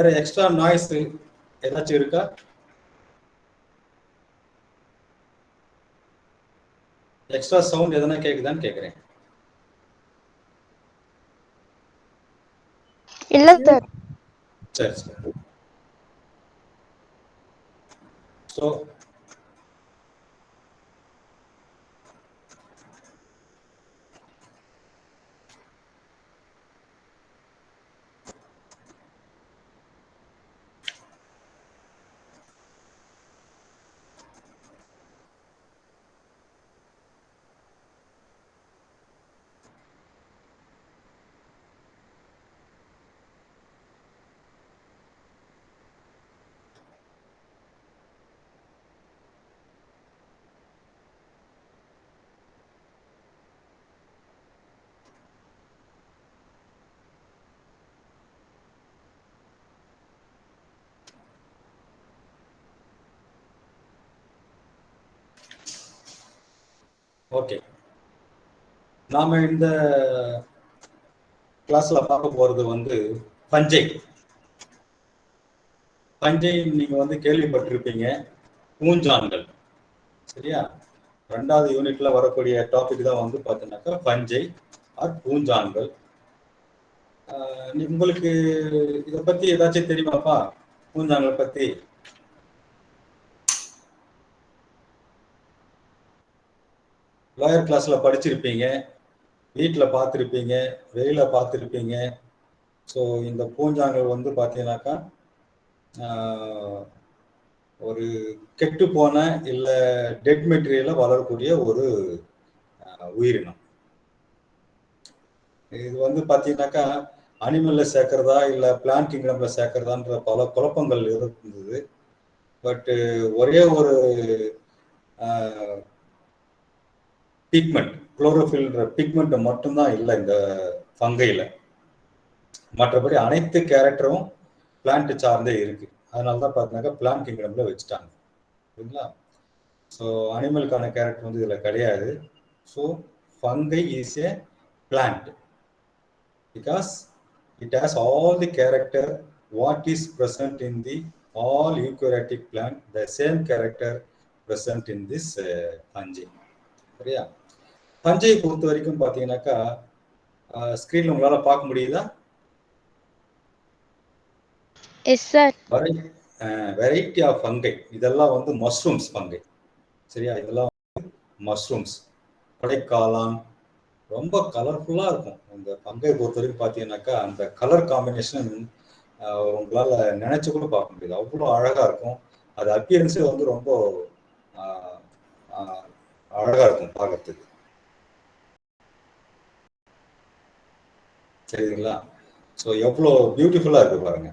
வேற extra noise ஏதாச்சும் இருக்கா? எக்ஸ்ட்ரா சவுண்ட் எதனா கேக்குதான்னு கேக்குறேன். இல்ல சார். சரி சரி. ஸோ ஓகே, நாம இந்த கிளாஸ்ல பார்க்க போறது வந்து பஞ்சை. பஞ்சை நீங்க வந்து கேள்விப்பட்டிருப்பீங்க, பூஞ்சான்கள். சரியா? 2வது யூனிட்ல வரக்கூடிய டாபிக் தான் வந்து பார்த்தீங்கன்னாக்கா பஞ்சை ஆர் பூஞ்சான்கள். உங்களுக்கு இதை பத்தி ஏதாச்சும் தெரியுமாப்பா? பூஞ்சான்களை பத்தி லோயர் கிளாஸ்ல படிச்சிருப்பீங்க, வீட்டில் பார்த்துருப்பீங்க, வெளியில பார்த்துருப்பீங்க. ஸோ இந்த பூஞ்சான்கள் வந்து பார்த்தீங்கன்னாக்கா ஒரு கெட்டு போன இல்லை டெட் மெட்டீரியல வளரக்கூடிய ஒரு உயிரினம். இது வந்து பார்த்தீங்கன்னாக்கா அனிமல்ல சேர்க்கிறதா இல்லை பிளான்ட் கிங்டம்ல சேர்க்கிறதான்ற பல குழப்பங்கள் இருந்தது. பட் ஒரே ஒரு பிக்மெண்ட், குளோரோஃபில்ன்ற பிக்மெண்ட் மட்டும்தான் இல்லை இந்த ஃபங்கையில். மற்றபடி அனைத்து கேரக்டரும் பிளான்ட் சார்ந்தே இருக்கு. அதனால தான் பார்த்தீங்கன்னாக்கா பிளான்ட் கிங்டம்ல வச்சுட்டாங்க. சரிங்களா? ஸோ அனிமலுக்கான கேரக்டர் வந்து இதில் கிடையாது. So fungi is A plant because it has all the character what is present in the all eukaryotic plant, the same character present in this fungi. சரியா? பஞ்சையை பொறுத்த வரைக்கும் பார்த்தீங்கன்னாக்கா ஸ்கிரீன்ல உங்களால பார்க்க முடியுதா? Yes sir. Variety of fungi. இதெல்லாம் வந்து மஷ்ரூம்ஸ் ஃபங்கை. சரியா? இதெல்லாம் மஷ்ரூம்ஸ், கொடைக்காளான், ரொம்ப கலர்ஃபுல்லா இருக்கும். இந்த ஃபங்கை பொறுத்த வரைக்கும் பார்த்தீங்கன்னாக்கா அந்த கலர் காம்பினேஷன் உங்களால நினைச்சு கூட பார்க்க முடியாது, அவ்வளோ அழகா இருக்கும். அது அப்பியரன்ஸே வந்து ரொம்ப அழகா இருக்கும் பார்க்கறதுக்கு. சரிங்களா? ஸோ எவ்வளோ பியூட்டிஃபுல்லா இருக்கு பாருங்க.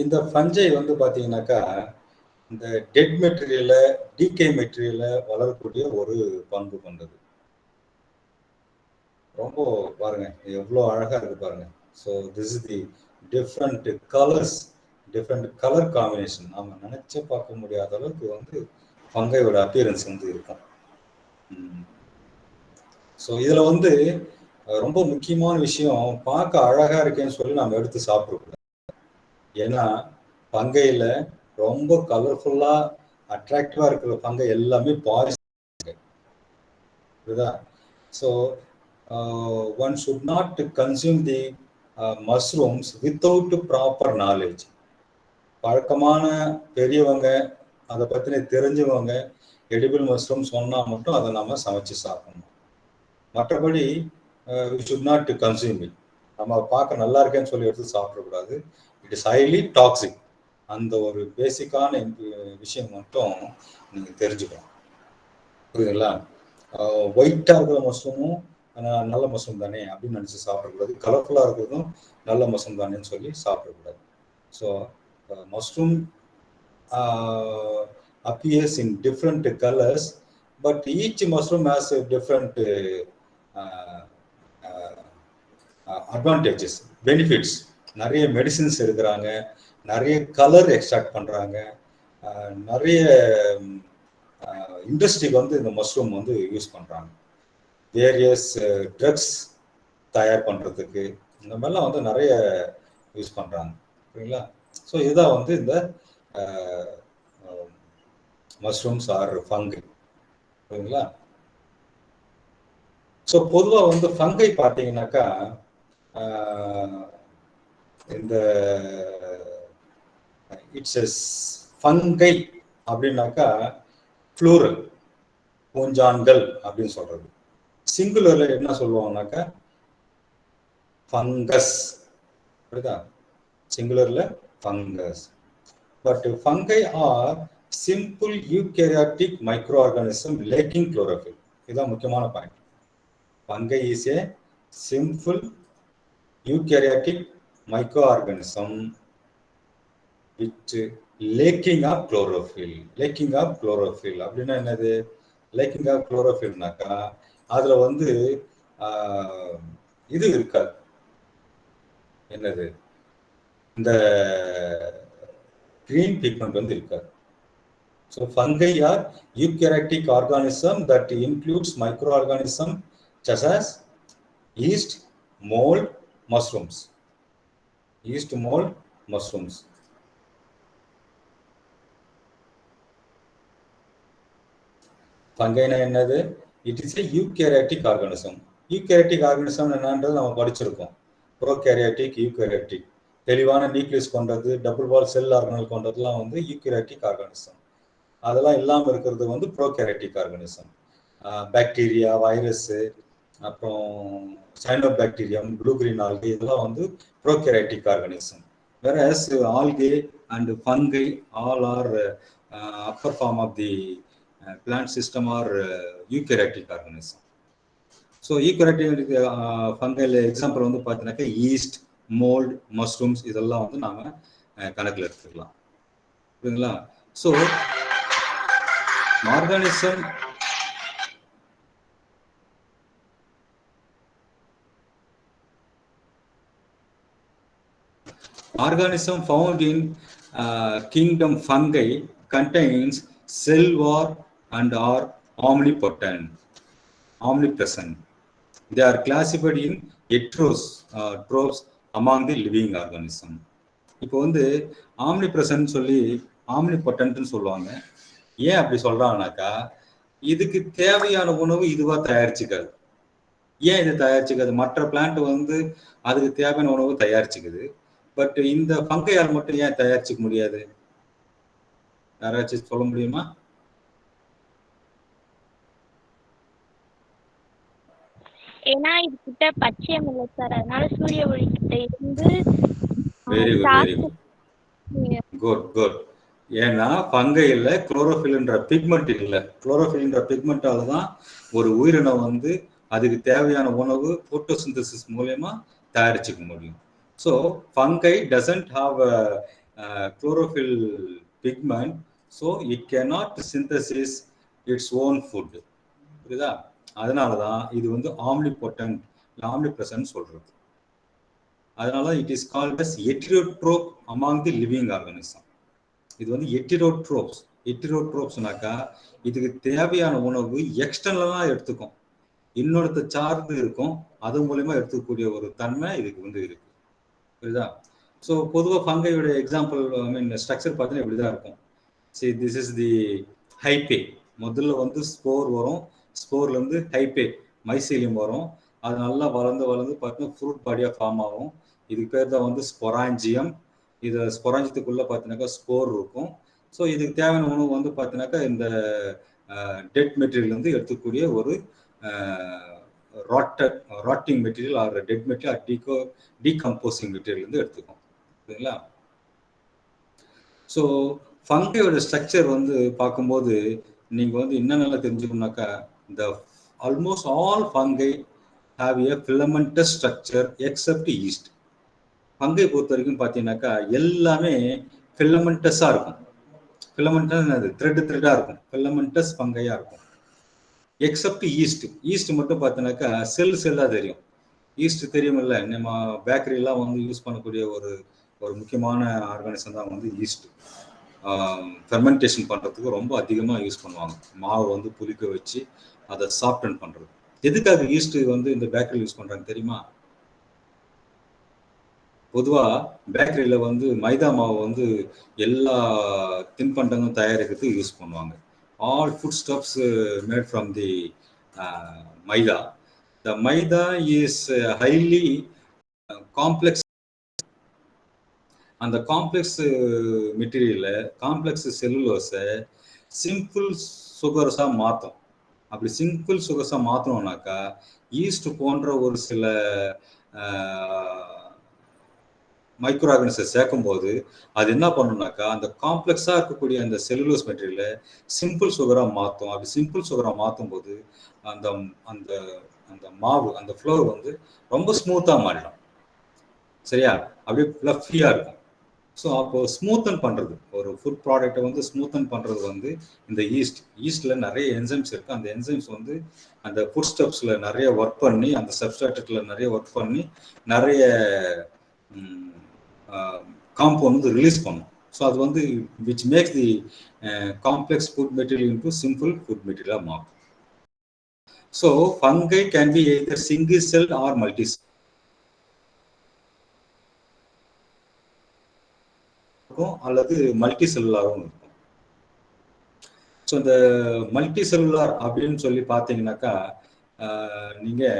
இந்த ஃபஞ்சை வந்து பார்த்தீங்கன்னாக்கா இந்த டெட் மெட்டீரியல, டிகே மெட்டீரியல வளரக்கூடிய ஒரு பண்பு கொண்டது. ரொம்ப பாருங்க எவ்வளோ அழகா இருக்கு பாருங்க. So this is the different colours, different colour combination. நாம நினைச்சே பார்க்க முடியாத அளவுக்கு வந்து ஃபங்கையோட அப்பியரன்ஸ் வந்து இருக்கும். ஸோ இதுல வந்து ரொம்ப முக்கியமான விஷயம், பார்க்க அழகா இருக்கேன்னு சொல்லி நம்ம எடுத்து சாப்பிடக்கூடாது. ஏன்னா ஃபங்கையில ரொம்ப கலர்ஃபுல்லா அட்ராக்டிவா இருக்கிற ஃபங்கை எல்லாமே பாய்சன். புரியுதா? So one should not consume the mushrooms without proper knowledge. பழக்கமான பெரியவங்க, அதை பத்தின தெரிஞ்சவங்க எடிபிள் மஷ்ரூம் சொன்னா மட்டும் அதை நம்ம சமைச்சு சாப்பிடணும். மற்றபடி we should not consume it. நம்ம பார்க்க நல்லா இருக்கேன்னு சொல்லி எடுத்து சாப்பிடக்கூடாது. It is highly toxic. அந்த ஒரு பேசிக்கான விஷயம் மட்டும் நீங்க தெரிஞ்சுக்கணும். புரியுதுங்களா? ஒயிட்டா இருக்கிற மஷ்ரூமும் நல்ல மஷ்ரூம் தானே அப்படின்னு நினைச்சு சாப்பிடக்கூடாது, கலர்ஃபுல்லா இருக்கிறதும் நல்ல மஷ்ரூம் தானேன்னு சொல்லி சாப்பிடக்கூடாது. So mushroom appears in different colors, but each mushroom has a different advantages, benefits. நிறைய மெடிசின்ஸ் எடுக்கிறாங்க, நிறைய கலர் எக்ஸ்ட்ராக்ட் பண்றாங்க, நிறைய இண்டஸ்ட்ரிக்கு வந்து இந்த மஷ்ரூம் வந்து யூஸ் பண்றாங்க, வேரியஸ் ட்ரக்ஸ் தயார் பண்றதுக்கு இந்த மாதிரிலாம் வந்து நிறைய யூஸ் பண்றாங்க. சரிங்களா? ஸோ இதுதான் வந்து இந்த மஷ்ரூம்ஸ் ஆர் ஃபங்கை. சரிங்களா? ஸோ பொதுவாக வந்து ஃபங்கை பார்த்தீங்கன்னாக்கா இந்த இட்ஸ் ஃபங்கை அப்படின்னாக்கா ப்ளூரல், பூஞ்சான்கள் அப்படின்னு சொல்றது. சிங்குலர்ல என்ன சொல்லுவாங்கனாக்கா ஃபங்கஸ். புரியுதா? சிங்குலர்ல fungus. But fungi are simple eukaryotic micro organism lacking chlorophyll. இதுதான் முக்கியமான point. Fungi is a simple eukaryotic micro organism with lacking of chlorophyll. Lacking of chlorophyll அப்படின்னா என்னது? லேக்கிங் ஆஃப் குளோரோஃபில்னாக்கா அதுல வந்து இது இருக்காது. என்னது? இந்த green pigment வந்து இருக்காது. So fungi are eukaryotic organism that includes microorganism such as yeast, mold, mushrooms. Yeast, mold, mushrooms. Fungi என்னது? It is a eukaryotic organism. Eukaryotic organism என்னன்றது நம்ம படிச்சிருக்கோம். Prokaryotic, eukaryotic. தெளிவான நியூக்ளியஸ் கொண்டது, டபுள் வால் செல் ஆர்கனல் கொண்டதுலாம் வந்து eukaryotic organism. அதெல்லாம் இல்லாமல் இருக்கிறது வந்து ப்ரோகேரியாட்டிக் ஆர்கானிசம். பாக்டீரியா, வைரஸ், அப்புறம் சைனோபாக்டீரியம், ப்ளூ கிரீன் ஆல்கே, இதெல்லாம் வந்து prokaryotic organism. Whereas algae and fungi all are upper form of the plant system are eukaryotic organism. So eukaryotic ஃபங்கைல எக்ஸாம்பிள் வந்து பார்த்தீங்கன்னாக்கா ஈஸ்ட், மோல்ட், மஷ்ரூம்ஸ் இதெல்லாம் வந்து நாம கணக்கில் எடுத்துக்கலாம். புரியுதுங்களா? So organism found in kingdom fungi contains cell wall and are omnipresent. They are classified in heterotrophs among the living organism. இப்போ வந்து ஆம்னிப்ரெசன்ட் சொல்லி ஆம்னிபொட்டன்ட்னு சொல்லுவாங்க. ஏன் அப்படி சொல்றாங்கனாக்கா இதுக்கு தேவையான உணவு இதுவா தயாரிச்சுக்காது. ஏன் இது தயாரிச்சுக்காது? மற்ற பிளான்ட் வந்து அதுக்கு தேவையான உணவு தயாரிச்சுக்குது. பட் இந்த ஃபங்கையால் மட்டும் ஏன் தயாரிச்சுக்க முடியாது? யாராச்சும் சொல்ல முடியுமா? ஏன்னா இது கிட்ட பச்சையம் இல்லை சார், அதனால சூரிய ஒளி கிட்ட இருந்து. Very good, very good, good good. ஏன்னா ஃபங்கையில் குளோரோஃபில்ன்ற பிக்மெண்ட் இல்லை. குளோரோஃபில்ன்ற பிக்மெண்டால தான் ஒரு உயிரினம் வந்து அதுக்கு தேவையான உணவு போட்டோசிந்தசிஸ் மூலமா தயாரிச்சுக்க முடியும். So fungi doesn't have chlorophyll pigment, so it cannot synthesis its own food. புரியுதா? அதனால தான் இது வந்து ஆம்னிபொட்டன்ட், ஆம்னிப்ரெசன்ட் சொல்றது. அதனால it is called as heterotroph among the living organism. இது வந்து ஹெட்டிரோட்ரோப்ஸ். ஹெட்டிரோட்ரோப்ஸ்னாக்கா இதுக்கு தேவையான உணவு எக்ஸ்டர்னலாக எடுத்துக்கும், இன்னொருத்த சார்ந்து இருக்கும், அது மூலயமா எடுத்துக்கக்கூடிய ஒரு தன்மை இதுக்கு வந்து இருக்கு. புரியுதா? ஸோ பொதுவாக ஃபங்கையோட எக்ஸாம்பிள் ஸ்ட்ரக்சர் பார்த்தீங்கன்னா இப்படிதான் இருக்கும். சரி, திஸ் இஸ் தி ஹைப்பே. முதல்ல வந்து ஸ்போர் வரும், ஸ்போர்லேருந்து ஹைப்பே மைசீலியம் வரும். அது நல்லா வளர்ந்து வளர்ந்து பார்த்தீங்கன்னா ஃப்ரூட் பாடியாக ஃபார்ம் ஆகும். இதுக்கு பேர் தான் வந்து ஸ்பொராஞ்சியம். இது ஸ்பொராஞ்சியத்துக்குள்ளே பார்த்தீங்கன்னாக்கா ஸ்போர் இருக்கும். ஸோ இதுக்கு தேவையான உணவு வந்து பார்த்தீங்கன்னாக்கா இந்த டெட் மெட்டீரியல் வந்து எடுத்துக்கூடிய ஒரு rotting material or dead material decomposing material வந்து எடுத்துக்கும். சரிங்களா? ஸோ ஃபங்கையோட ஸ்ட்ரக்சர் வந்து பார்க்கும்போது நீங்கள் வந்து என்னென்னலாம் தெரிஞ்சுக்கணும்னாக்கா, இந்த almost all fungi have a filamentous structure except yeast. Fungi பொறுத்த வரைக்கும் பார்த்தீங்கன்னாக்கா எல்லாமே ஃபிலமெண்டஸாக இருக்கும். ஃபிலமெண்டஸ் என்னது? த்ரெட்டாக இருக்கும். ஃபிலமெண்டஸ் ஃபங்கையாக இருக்கும் எக்ஸப்ட் ஈஸ்ட். ஈஸ்ட் மட்டும் பார்த்தீங்கன்னாக்கா செல்லாக தெரியும். ஈஸ்ட் தெரியுமில்ல, நம்ம பேக்கரியெல்லாம் வந்து யூஸ் பண்ணக்கூடிய ஒரு ஒரு முக்கியமான ஆர்கானிசம் தான் வந்து ஈஸ்ட். ஃபெர்மெண்டேஷன் பண்ணுறதுக்கு ரொம்ப அதிகமாக யூஸ் பண்ணுவாங்க. மாவு வந்து புளிக்க வச்சு அதை சாஃப்டன் பண்ணுறது. எதுக்காக ஈஸ்ட் வந்து இந்த பேக்கரி யூஸ் பண்ணுறாங்க தெரியுமா? பொதுவாக பேக்கரியில் வந்து மைதா மாவு வந்து எல்லா தின்பண்டங்களும் தயாரிக்கிறதுக்கு யூஸ் பண்ணுவாங்க. All food stuffs made from the maida. The maida is highly complex. அந்த காம்ப்ளெக்ஸ் மெட்டீரியலை, காம்ப்ளெக்ஸ் செல்லுலோஸை சிம்பிள் சுகர்ஸாக மாற்றும். அப்படி சிம்பிள் சுகர்ஸாக மாற்றணும்னாக்கா ஈஸ்ட் போன்ற ஒரு சில மைக்ரோ ஆர்கானிசத்தை சேர்க்கும் போது அது என்ன பண்ணுனாக்கா அந்த காம்ப்ளெக்ஸாக இருக்கக்கூடிய அந்த செல்லுலோஸ் மெட்டீரியலை சிம்பிள் சுகராக மாற்றும். அப்படி சிம்பிள் சுகராக மாற்றும் போது அந்த அந்த அந்த மாவு, அந்த ஃப்ளோர் வந்து ரொம்ப ஸ்மூத்தாக மாறிடும். சரியா? அப்படியே ஃப்ளஃபியாக இருக்கும். ஸோ அப்போ ஸ்மூத்தன் பண்ணுறது, ஒரு ஃபுட் ப்ராடக்டை வந்து ஸ்மூத்தன் பண்ணுறது வந்து இந்த ஈஸ்டில் நிறைய என்சைம்ஸ் இருக்குது. அந்த என்சைம்ஸ் வந்து அந்த ஃபுட் ஸ்டெப்ஸில் நிறைய ஒர்க் பண்ணி, அந்த சப்ஸ்ட்ராக்டில் நிறைய ஒர்க் பண்ணி நிறைய காம்பவுண்ட் வந்து ரிலீஸ் பண்ணும். ஸோ அது வந்து which makes the complex food material into simple food மெட்டீரியலாக மாறும். So fungi can be either single cell or multi cell அல்லது மல்டி செல்லுலாரும் இருக்கும். ஸோ இந்த மல்டி செல்லுலார் அப்படின்னு சொல்லி பார்த்தீங்கன்னாக்கா நீங்கள்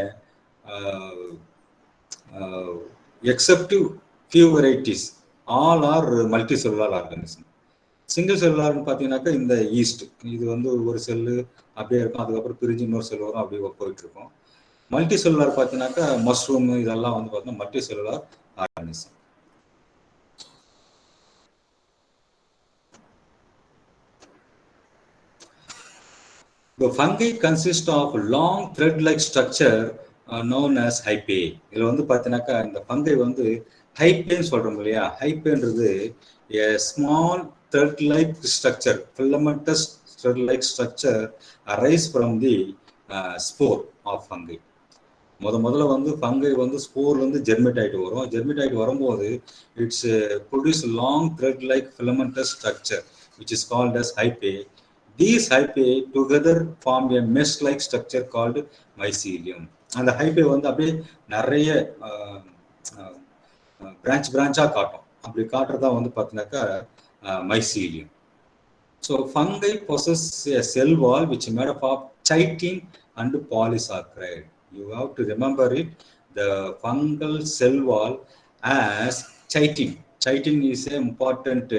exceptive few varieties all are multi cellular organism. Single செல்லுலார்னு பார்த்தீங்கன்னாக்கா இந்த ஈஸ்ட் இது வந்து ஒரு செல்லு அப்படியே இருக்கும், அதுக்கப்புறம் பிரிஞ்சு இன்னொரு செல் வரும், அப்படியே போயிட்டு இருக்கும். மல்டி செல்லுலார் பார்த்தீங்கன்னாக்கா மஷ்ரூம் இதெல்லாம் வந்து பார்த்தீங்கன்னா multi cellular organism. The fungi consist of long thread-like structure known as hypae. இதில் வந்து பார்த்தீங்கன்னாக்கா இந்த ஃபங்கை வந்து ஹைப்பேன்னு சொல்கிறோம் இல்லையா? ஹைப்பேன்றது a small thread-like structure, filamentous thread-like structure arise from the spore of fungi. முதல்ல வந்து ஃபங்கை வந்து ஸ்போர்லேருந்து ஜெர்மேட் ஆகிட்டு வரும். ஜெர்மேட் ஆகிட்டு வரும்போது it's produce long thread-like filamentous structure which is called as hypae. These hypae together form a mesh-like structure called mycelium. அந்த hypae வந்து அப்படியே நிறைய பிரான்ச்சாக காட்டும். அப்படி காட்டுறதா வந்து பார்த்தீங்கன்னாக்கா mycelium. So fungi possess a cell wall which is made up of chitin and polysaccharide. You have to remember it. The fungal cell wall has chitin. Chitin is an important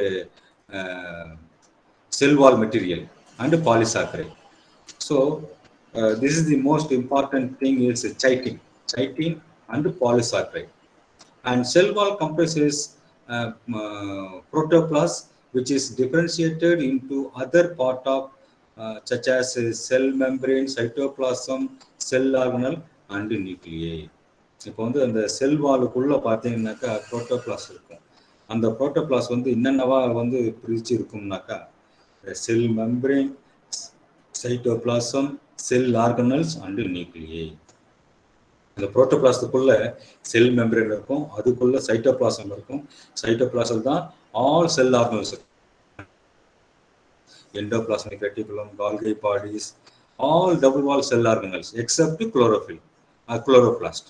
cell wall material and polysaccharide. So this is the most important thing is chitin and polysaccharide. And cell wall comprises protoplasm which is differentiated into other part of such as cell membrane, cytoplasm, cell organelle and nuclei. இப்போ வந்து அந்த செல் வாலுக்குள்ள பார்த்தீங்கன்னாக்கா புரோட்டோபிளாஸ் இருக்கும். அந்த புரோட்டோபிளாஸ் வந்து என்னென்னவா வந்து பிரிச்சு இருக்கும்னாக்கா cell membrane, cytoplasm, cell organelles and nuclei. இந்த புரோட்டோபிளாசத்துக்குள்ள செல் மெம்பரேன் இருக்கும், அதுக்குள்ள சைட்டோபிளாசம் இருக்கும். சைட்டோபிளாசம் தான் all sell organelles, endoplasmic reticulum, Golgi bodies, all double wall sell organelles accept chlorophyll, chloroplast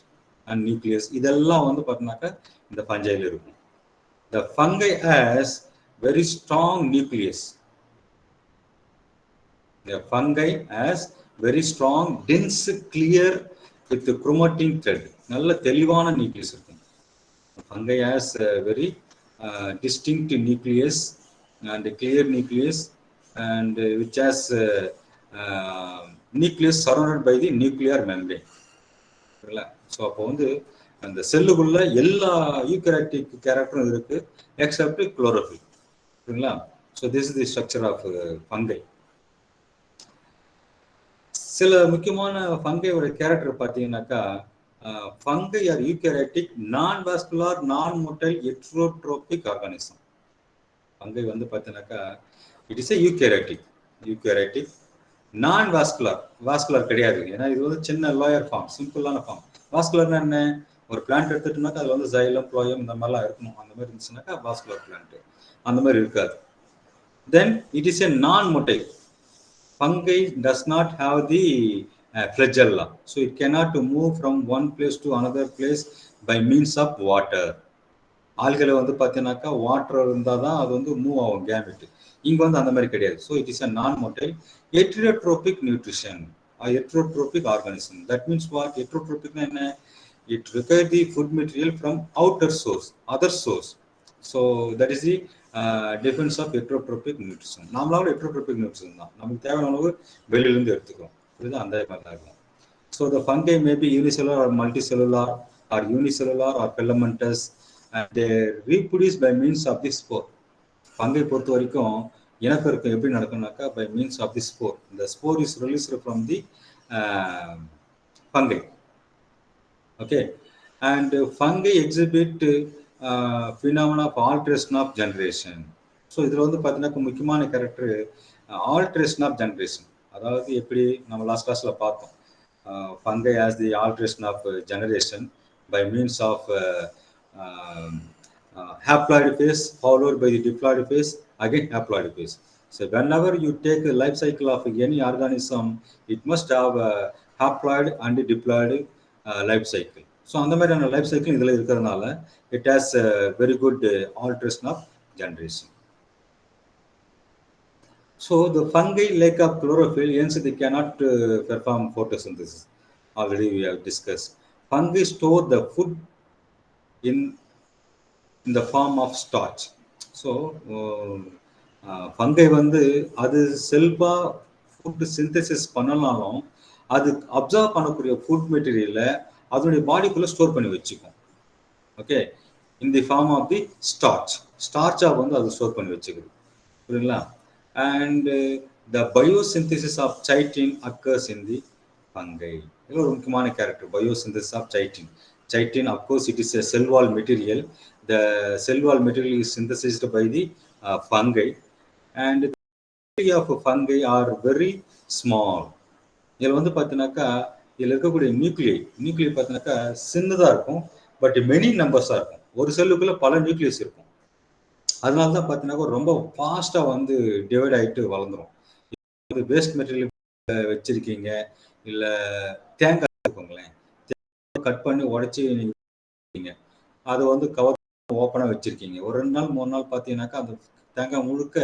and nucleus. இதெல்லாம் வந்து பார்த்தீங்கன்னாக்கா இந்த ஃபங்கையில் இருக்கும். The fungi has very strong nucleus. The fungi has very strong, dense, clear with the chromatin thread. நல்ல தெளிவான nucleus இருக்கும். Fungi has a very distinct nucleus and a clear nucleus and which has nucleus surrounded by the nuclear membrane. So அப்போ வந்து அந்த செல்லுக்குள்ள எல்லா eukaryotic கேரக்டரும் இருக்கு எக்ஸப்ட் குளோரோஃபில். சரிங்களா? So this is the structure of fungi. சில முக்கியமான ஃபங்கையோட கேரக்டர் பார்த்தீங்கன்னாக்கா fungi are eukaryotic, non vascular, non motile, heterotrophic organism. Fungi வந்து பார்த்தீங்கன்னாக்கா it is a eukaryotic, non vascular கிடையாது. ஏன்னா இது வந்து சின்ன லோயர் ஃபார்ம், சிம்பிளான ஃபார்ம். வாஸ்குலர்னா என்ன? ஒரு பிளான்ட் எடுத்துட்டோம்னாக்கா அதில் வந்து ஜைலம் ப்ளோயம் இந்த மாதிரிலாம் இருக்கணும். அந்த மாதிரி இருந்துச்சுனாக்கா வாஸ்குலர் பிளான்ட். அந்த மாதிரி இருக்காது. தென் இட் இஸ் எ நான் motile. Fungi does not have the flagella, so it cannot move from one place to another place by means of water. ஆள்களை வந்து பார்த்தீங்கன்னாக்கா வாட்டர் இருந்தால் தான் அது வந்து மூவ் ஆகும் கேமெட். இங்கே வந்து அந்த மாதிரி கிடையாது. So it is a non motile heterotrophic nutrition, heterotrophic organism. That means what? ஹெட்ரோட்ரோபிக்னா என்ன? It require the food material from outer source, other source. So that is the difference of heterotrophic nutrition. நாமளாவோட heterotrophic nutrition தான், நமக்கு தேவையான உணவு வெளியிலேருந்து எடுத்துக்கிறோம். இதுதான் அந்த மாதிரி தான் இருக்கும். So the fungi maybe unicellular or multicellular or unicellular or filamentous. they reproduce by means of the spore. Fungi பொறுத்த வரைக்கும் இனப்பெருக்கம் எப்படி நடக்கும்னாக்கா by means of the spore. The spore is released from the fungi. Okay, and fungi exhibit phenomena of alteration of generation. So இதில் வந்து பார்த்தீங்கன்னா முக்கியமான character alteration of generation. அதாவது எப்படி நம்ம லாஸ்ட் கிளாஸில் பார்த்தோம், fungi as the alteration of generation by means of haploid phase followed by the diploid phase, again haploid phase. So whenever you take the life cycle of any organism, it must have a haploid and diploid life cycle. So அந்த மாதிரியான life cycle இதில் இருக்கிறதுனால it has a very good alteration of generation. So the fungi lack of chlorophyll, hence they cannot perform photosynthesis. Already we have discussed. Fungi store the food in the form of starch. So fungi வந்து அது செல்ஃபாக food synthesis பண்ணனாலும் அது observe பண்ணக்கூடிய food மெட்டீரியலை அதனுடைய பாடிக்குள்ளே store பண்ணி வச்சுக்கும். Okay, in the form of the starch. ஸ்டார்ச்சாக வந்து அது ஸ்டோர் பண்ணி வச்சுக்குது. புரியுங்களா? And the biosynthesis of chitin occurs in the fungi. இது ஒரு முக்கியமான character, biosynthesis of chitin. Chitin, of course, it is a cell wall material. The cell wall material is synthesized by the fungi, and the area of fungi are very small. இதில் வந்து பார்த்தீங்கன்னாக்கா இதில் இருக்கக்கூடிய நியூக்ளியை பார்த்தீங்கன்னாக்கா சின்னதாக இருக்கும், பட் மெனி நம்பர்ஸாக இருக்கும். ஒரு செல்லுக்குள்ள பல நியூக்ளியஸ் இருக்கும். அதனால தான் பார்த்தீங்கன்னாக்கா ரொம்ப ஃபாஸ்ட்டாக வந்து டிவைட் ஆகிட்டு வளர்ந்துடும். வேஸ்ட் மெட்டீரியல் வச்சிருக்கீங்க, இல்லை தேங்காய் இருக்குங்களேன், கட் பண்ணி உடச்சி நீங்கள் அதை வந்து கவர் ஓப்பனாக வச்சுருக்கீங்க. ஒரு 2 நாள் 3 நாள் பார்த்தீங்கன்னாக்கா அந்த தேங்காய் முழுக்க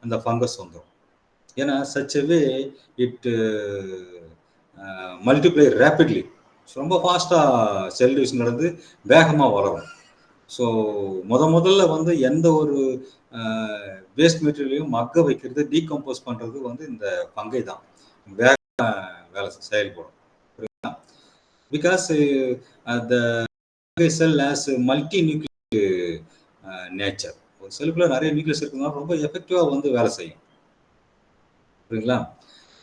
அந்த ஃபங்கஸ் வந்துடும். ஏன்னா சச்சவே இட் மல்டிப்ளை ரேப்பிட்லி. ரொம்ப ஃபாஸ்ட்டாக செல் டிவிஷன் நடந்து வேகமாக வளரும். ஸோ முதல்ல வந்து எந்த ஒரு வேஸ்ட் மெட்டீரியலையும் மக்க வைக்கிறது, டீகம்போஸ் பண்ணுறது வந்து இந்த ஃபங்கை தான் வேக வேலை செயல்படும். Because the cell has multi-nuclear nature. ஒரு செல்லுக்குள்ள நிறைய நியூக்ளியஸ் இருக்கிறதுனால ரொம்ப எஃபெக்டிவாக வந்து வேலை செய்யும். புரியுங்களா?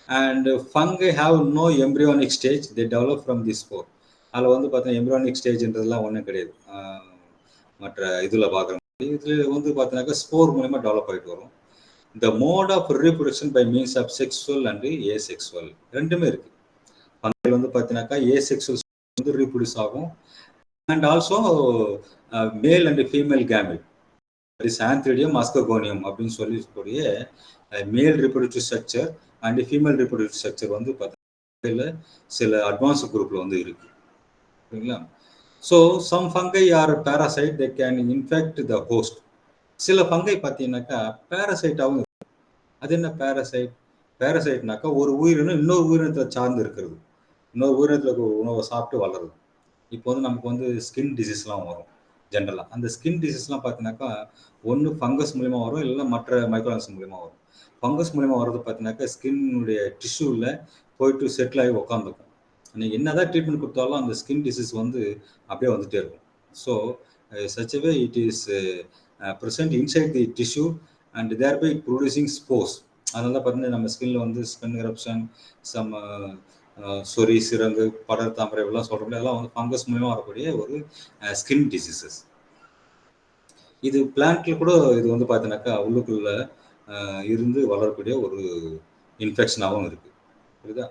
And fungi have no embryonic stage, they develop from the spore. அதில் வந்து பார்த்தீங்கன்னா எம்ப்ரியானிக் ஸ்டேஜ்ன்றதுலாம் ஒன்றும் கிடையாது. மற்ற இதில் பார்க்குற மாதிரி இதில் வந்து பார்த்தீங்கன்னாக்கா ஸ்போர் மூலமா டெவலப் ஆகிட்டு வரும். The mode of reproduction by means of sexual and asexual ரெண்டுமே இருக்குது. ஃபங்கை வந்து பார்த்தீங்கன்னாக்கா ஏசெக்ஸுவல் வந்து ரீப்ரொடியூஸ் ஆகும், and also male and female gamete, antheridium ascogonium அப்படின்னு சொல்லக்கூடிய male reproductive structure and female reproductive structure வந்து பார்த்தீங்கன்னா சில அட்வான்ஸ் குரூப்பில் வந்து இருக்கு. சரிங்களா? So some fungi are parasite, they can infect the host. சில ஃபங்கை பார்த்தீங்கன்னாக்கா பேராசைட்டாகவும் இருக்கு. அது என்ன பேராசைட்? பேராசைட்னாக்கா ஒரு உயிரினம் இன்னொரு உயிரினத்தை சார்ந்து இருக்கிறது, இன்னொரு உயிரினத்தில் உணவை சாப்பிட்டு வளருது. இப்போ வந்து நமக்கு வந்து ஸ்கின் டிசீஸ்லாம் வரும் ஜென்ரலாக. அந்த ஸ்கின் டிசீஸ்லாம் பார்த்தீங்கன்னாக்கா ஒன்று ஃபங்கஸ் மூலிமா வரும், இல்லைன்னா மற்ற மைக்ரோஆர்கனிசம் மூலிமா வரும். ஃபங்கஸ் மூலிமா வர்றது பார்த்தீங்கன்னாக்கா ஸ்கின்னுடைய டிஷ்யூவில் போயிட்டு செட்டில் ஆகி உட்காந்துக்கும். நீங்கள் என்ன தான் ட்ரீட்மெண்ட் கொடுத்தாலும் அந்த ஸ்கின் டிசீஸ் வந்து அப்படியே வந்துகிட்டே இருக்கும். So such way it is present inside the tissue and thereby producing spores. அதனால பார்த்தீங்கன்னா நம்ம ஸ்கின்ல வந்து ஸ்கின் எரப்ஷன், சம் சொறி, சிரங்கு, படர் தாமரை எல்லாம் சொல்கிறோம், எல்லாம் வந்து ஃபங்கஸ் மூலமாக வரக்கூடிய ஒரு ஸ்கின் டிசீசஸ். இது பிளான்ட்ல கூட இது வந்து பார்த்தீங்கன்னாக்கா உள்ளுக்குள்ள இருந்து வளரக்கூடிய ஒரு இன்ஃபெக்ஷனாகவும் இருக்குது. புரியுதா?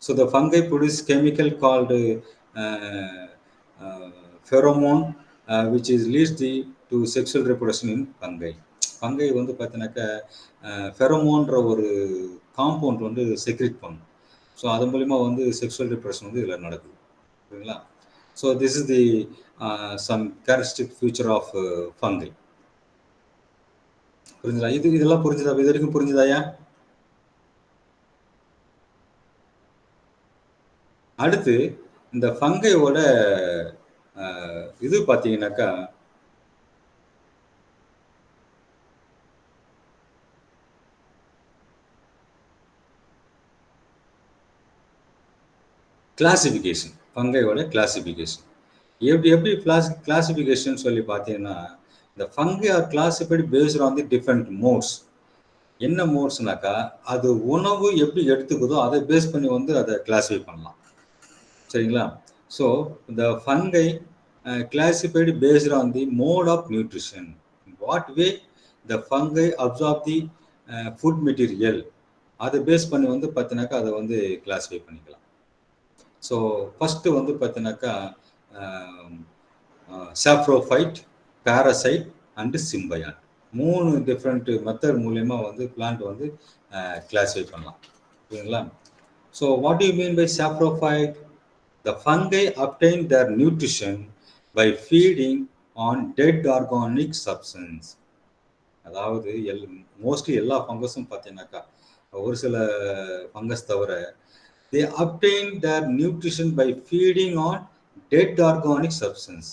So the fungi produce chemical called pheromone which is leads to sexual reproduction in fungi. Fungi வந்து பார்த்தீங்கன்னாக்கா ஃபெரோமோன்ற ஒரு காம்பவுண்ட் வந்து செக்ரிட் பண்ணும். ஸோ அது மூலிமா வந்து செக்ஷுவல் ரிப்ரஷன் வந்து இதில் நடக்குது. ஓகேங்களா? So this is the some characteristic feature of fungi. புரிஞ்சுதா? இதெல்லாம் புரிஞ்சுதா? இது வரைக்கும் புரிஞ்சுதாயா? அடுத்து இந்த ஃபங்கையோட இது பார்த்தீங்கன்னாக்கா கிளாசிஃபிகேஷன், ஃபங்கையோட கிளாசிஃபிகேஷன் எப்படி கிளாசிஃபிகேஷன் சொல்லி பார்த்தீங்கன்னா, இந்த fungi R classified based on the different modes. என்ன மோட்ஸ்னாக்கா, அது உணவு எப்படி எடுத்துக்குதோ அதை பேஸ் பண்ணி வந்து அதை கிளாஸிஃபை பண்ணலாம். சரிங்களா? ஸோ இந்த fungi classified based on the mode of nutrition. What way the fungi absorb the food material, அதை பேஸ் பண்ணி வந்து பார்த்தீங்கன்னாக்கா அதை வந்து கிளாஸிஃபை பண்ணிக்கலாம். ஸோ ஃபஸ்ட்டு வந்து பார்த்தீங்கன்னாக்கா saprophyte, parasite and symbiont, 3 different method மூலயமா வந்து பிளான்ட் வந்து கிளாஸிஃபை பண்ணலாம். ஓகேங்களா? So what you mean by saprophyte? The fungi obtain their nutrition by feeding on dead organic substance. அதாவது மோஸ்ட்லி எல்லா ஃபங்கஸும் பார்த்தீங்கன்னாக்கா, ஒரு சில ஃபங்கஸ் தவிர they obtain their nutrition by feeding on dead organic substance.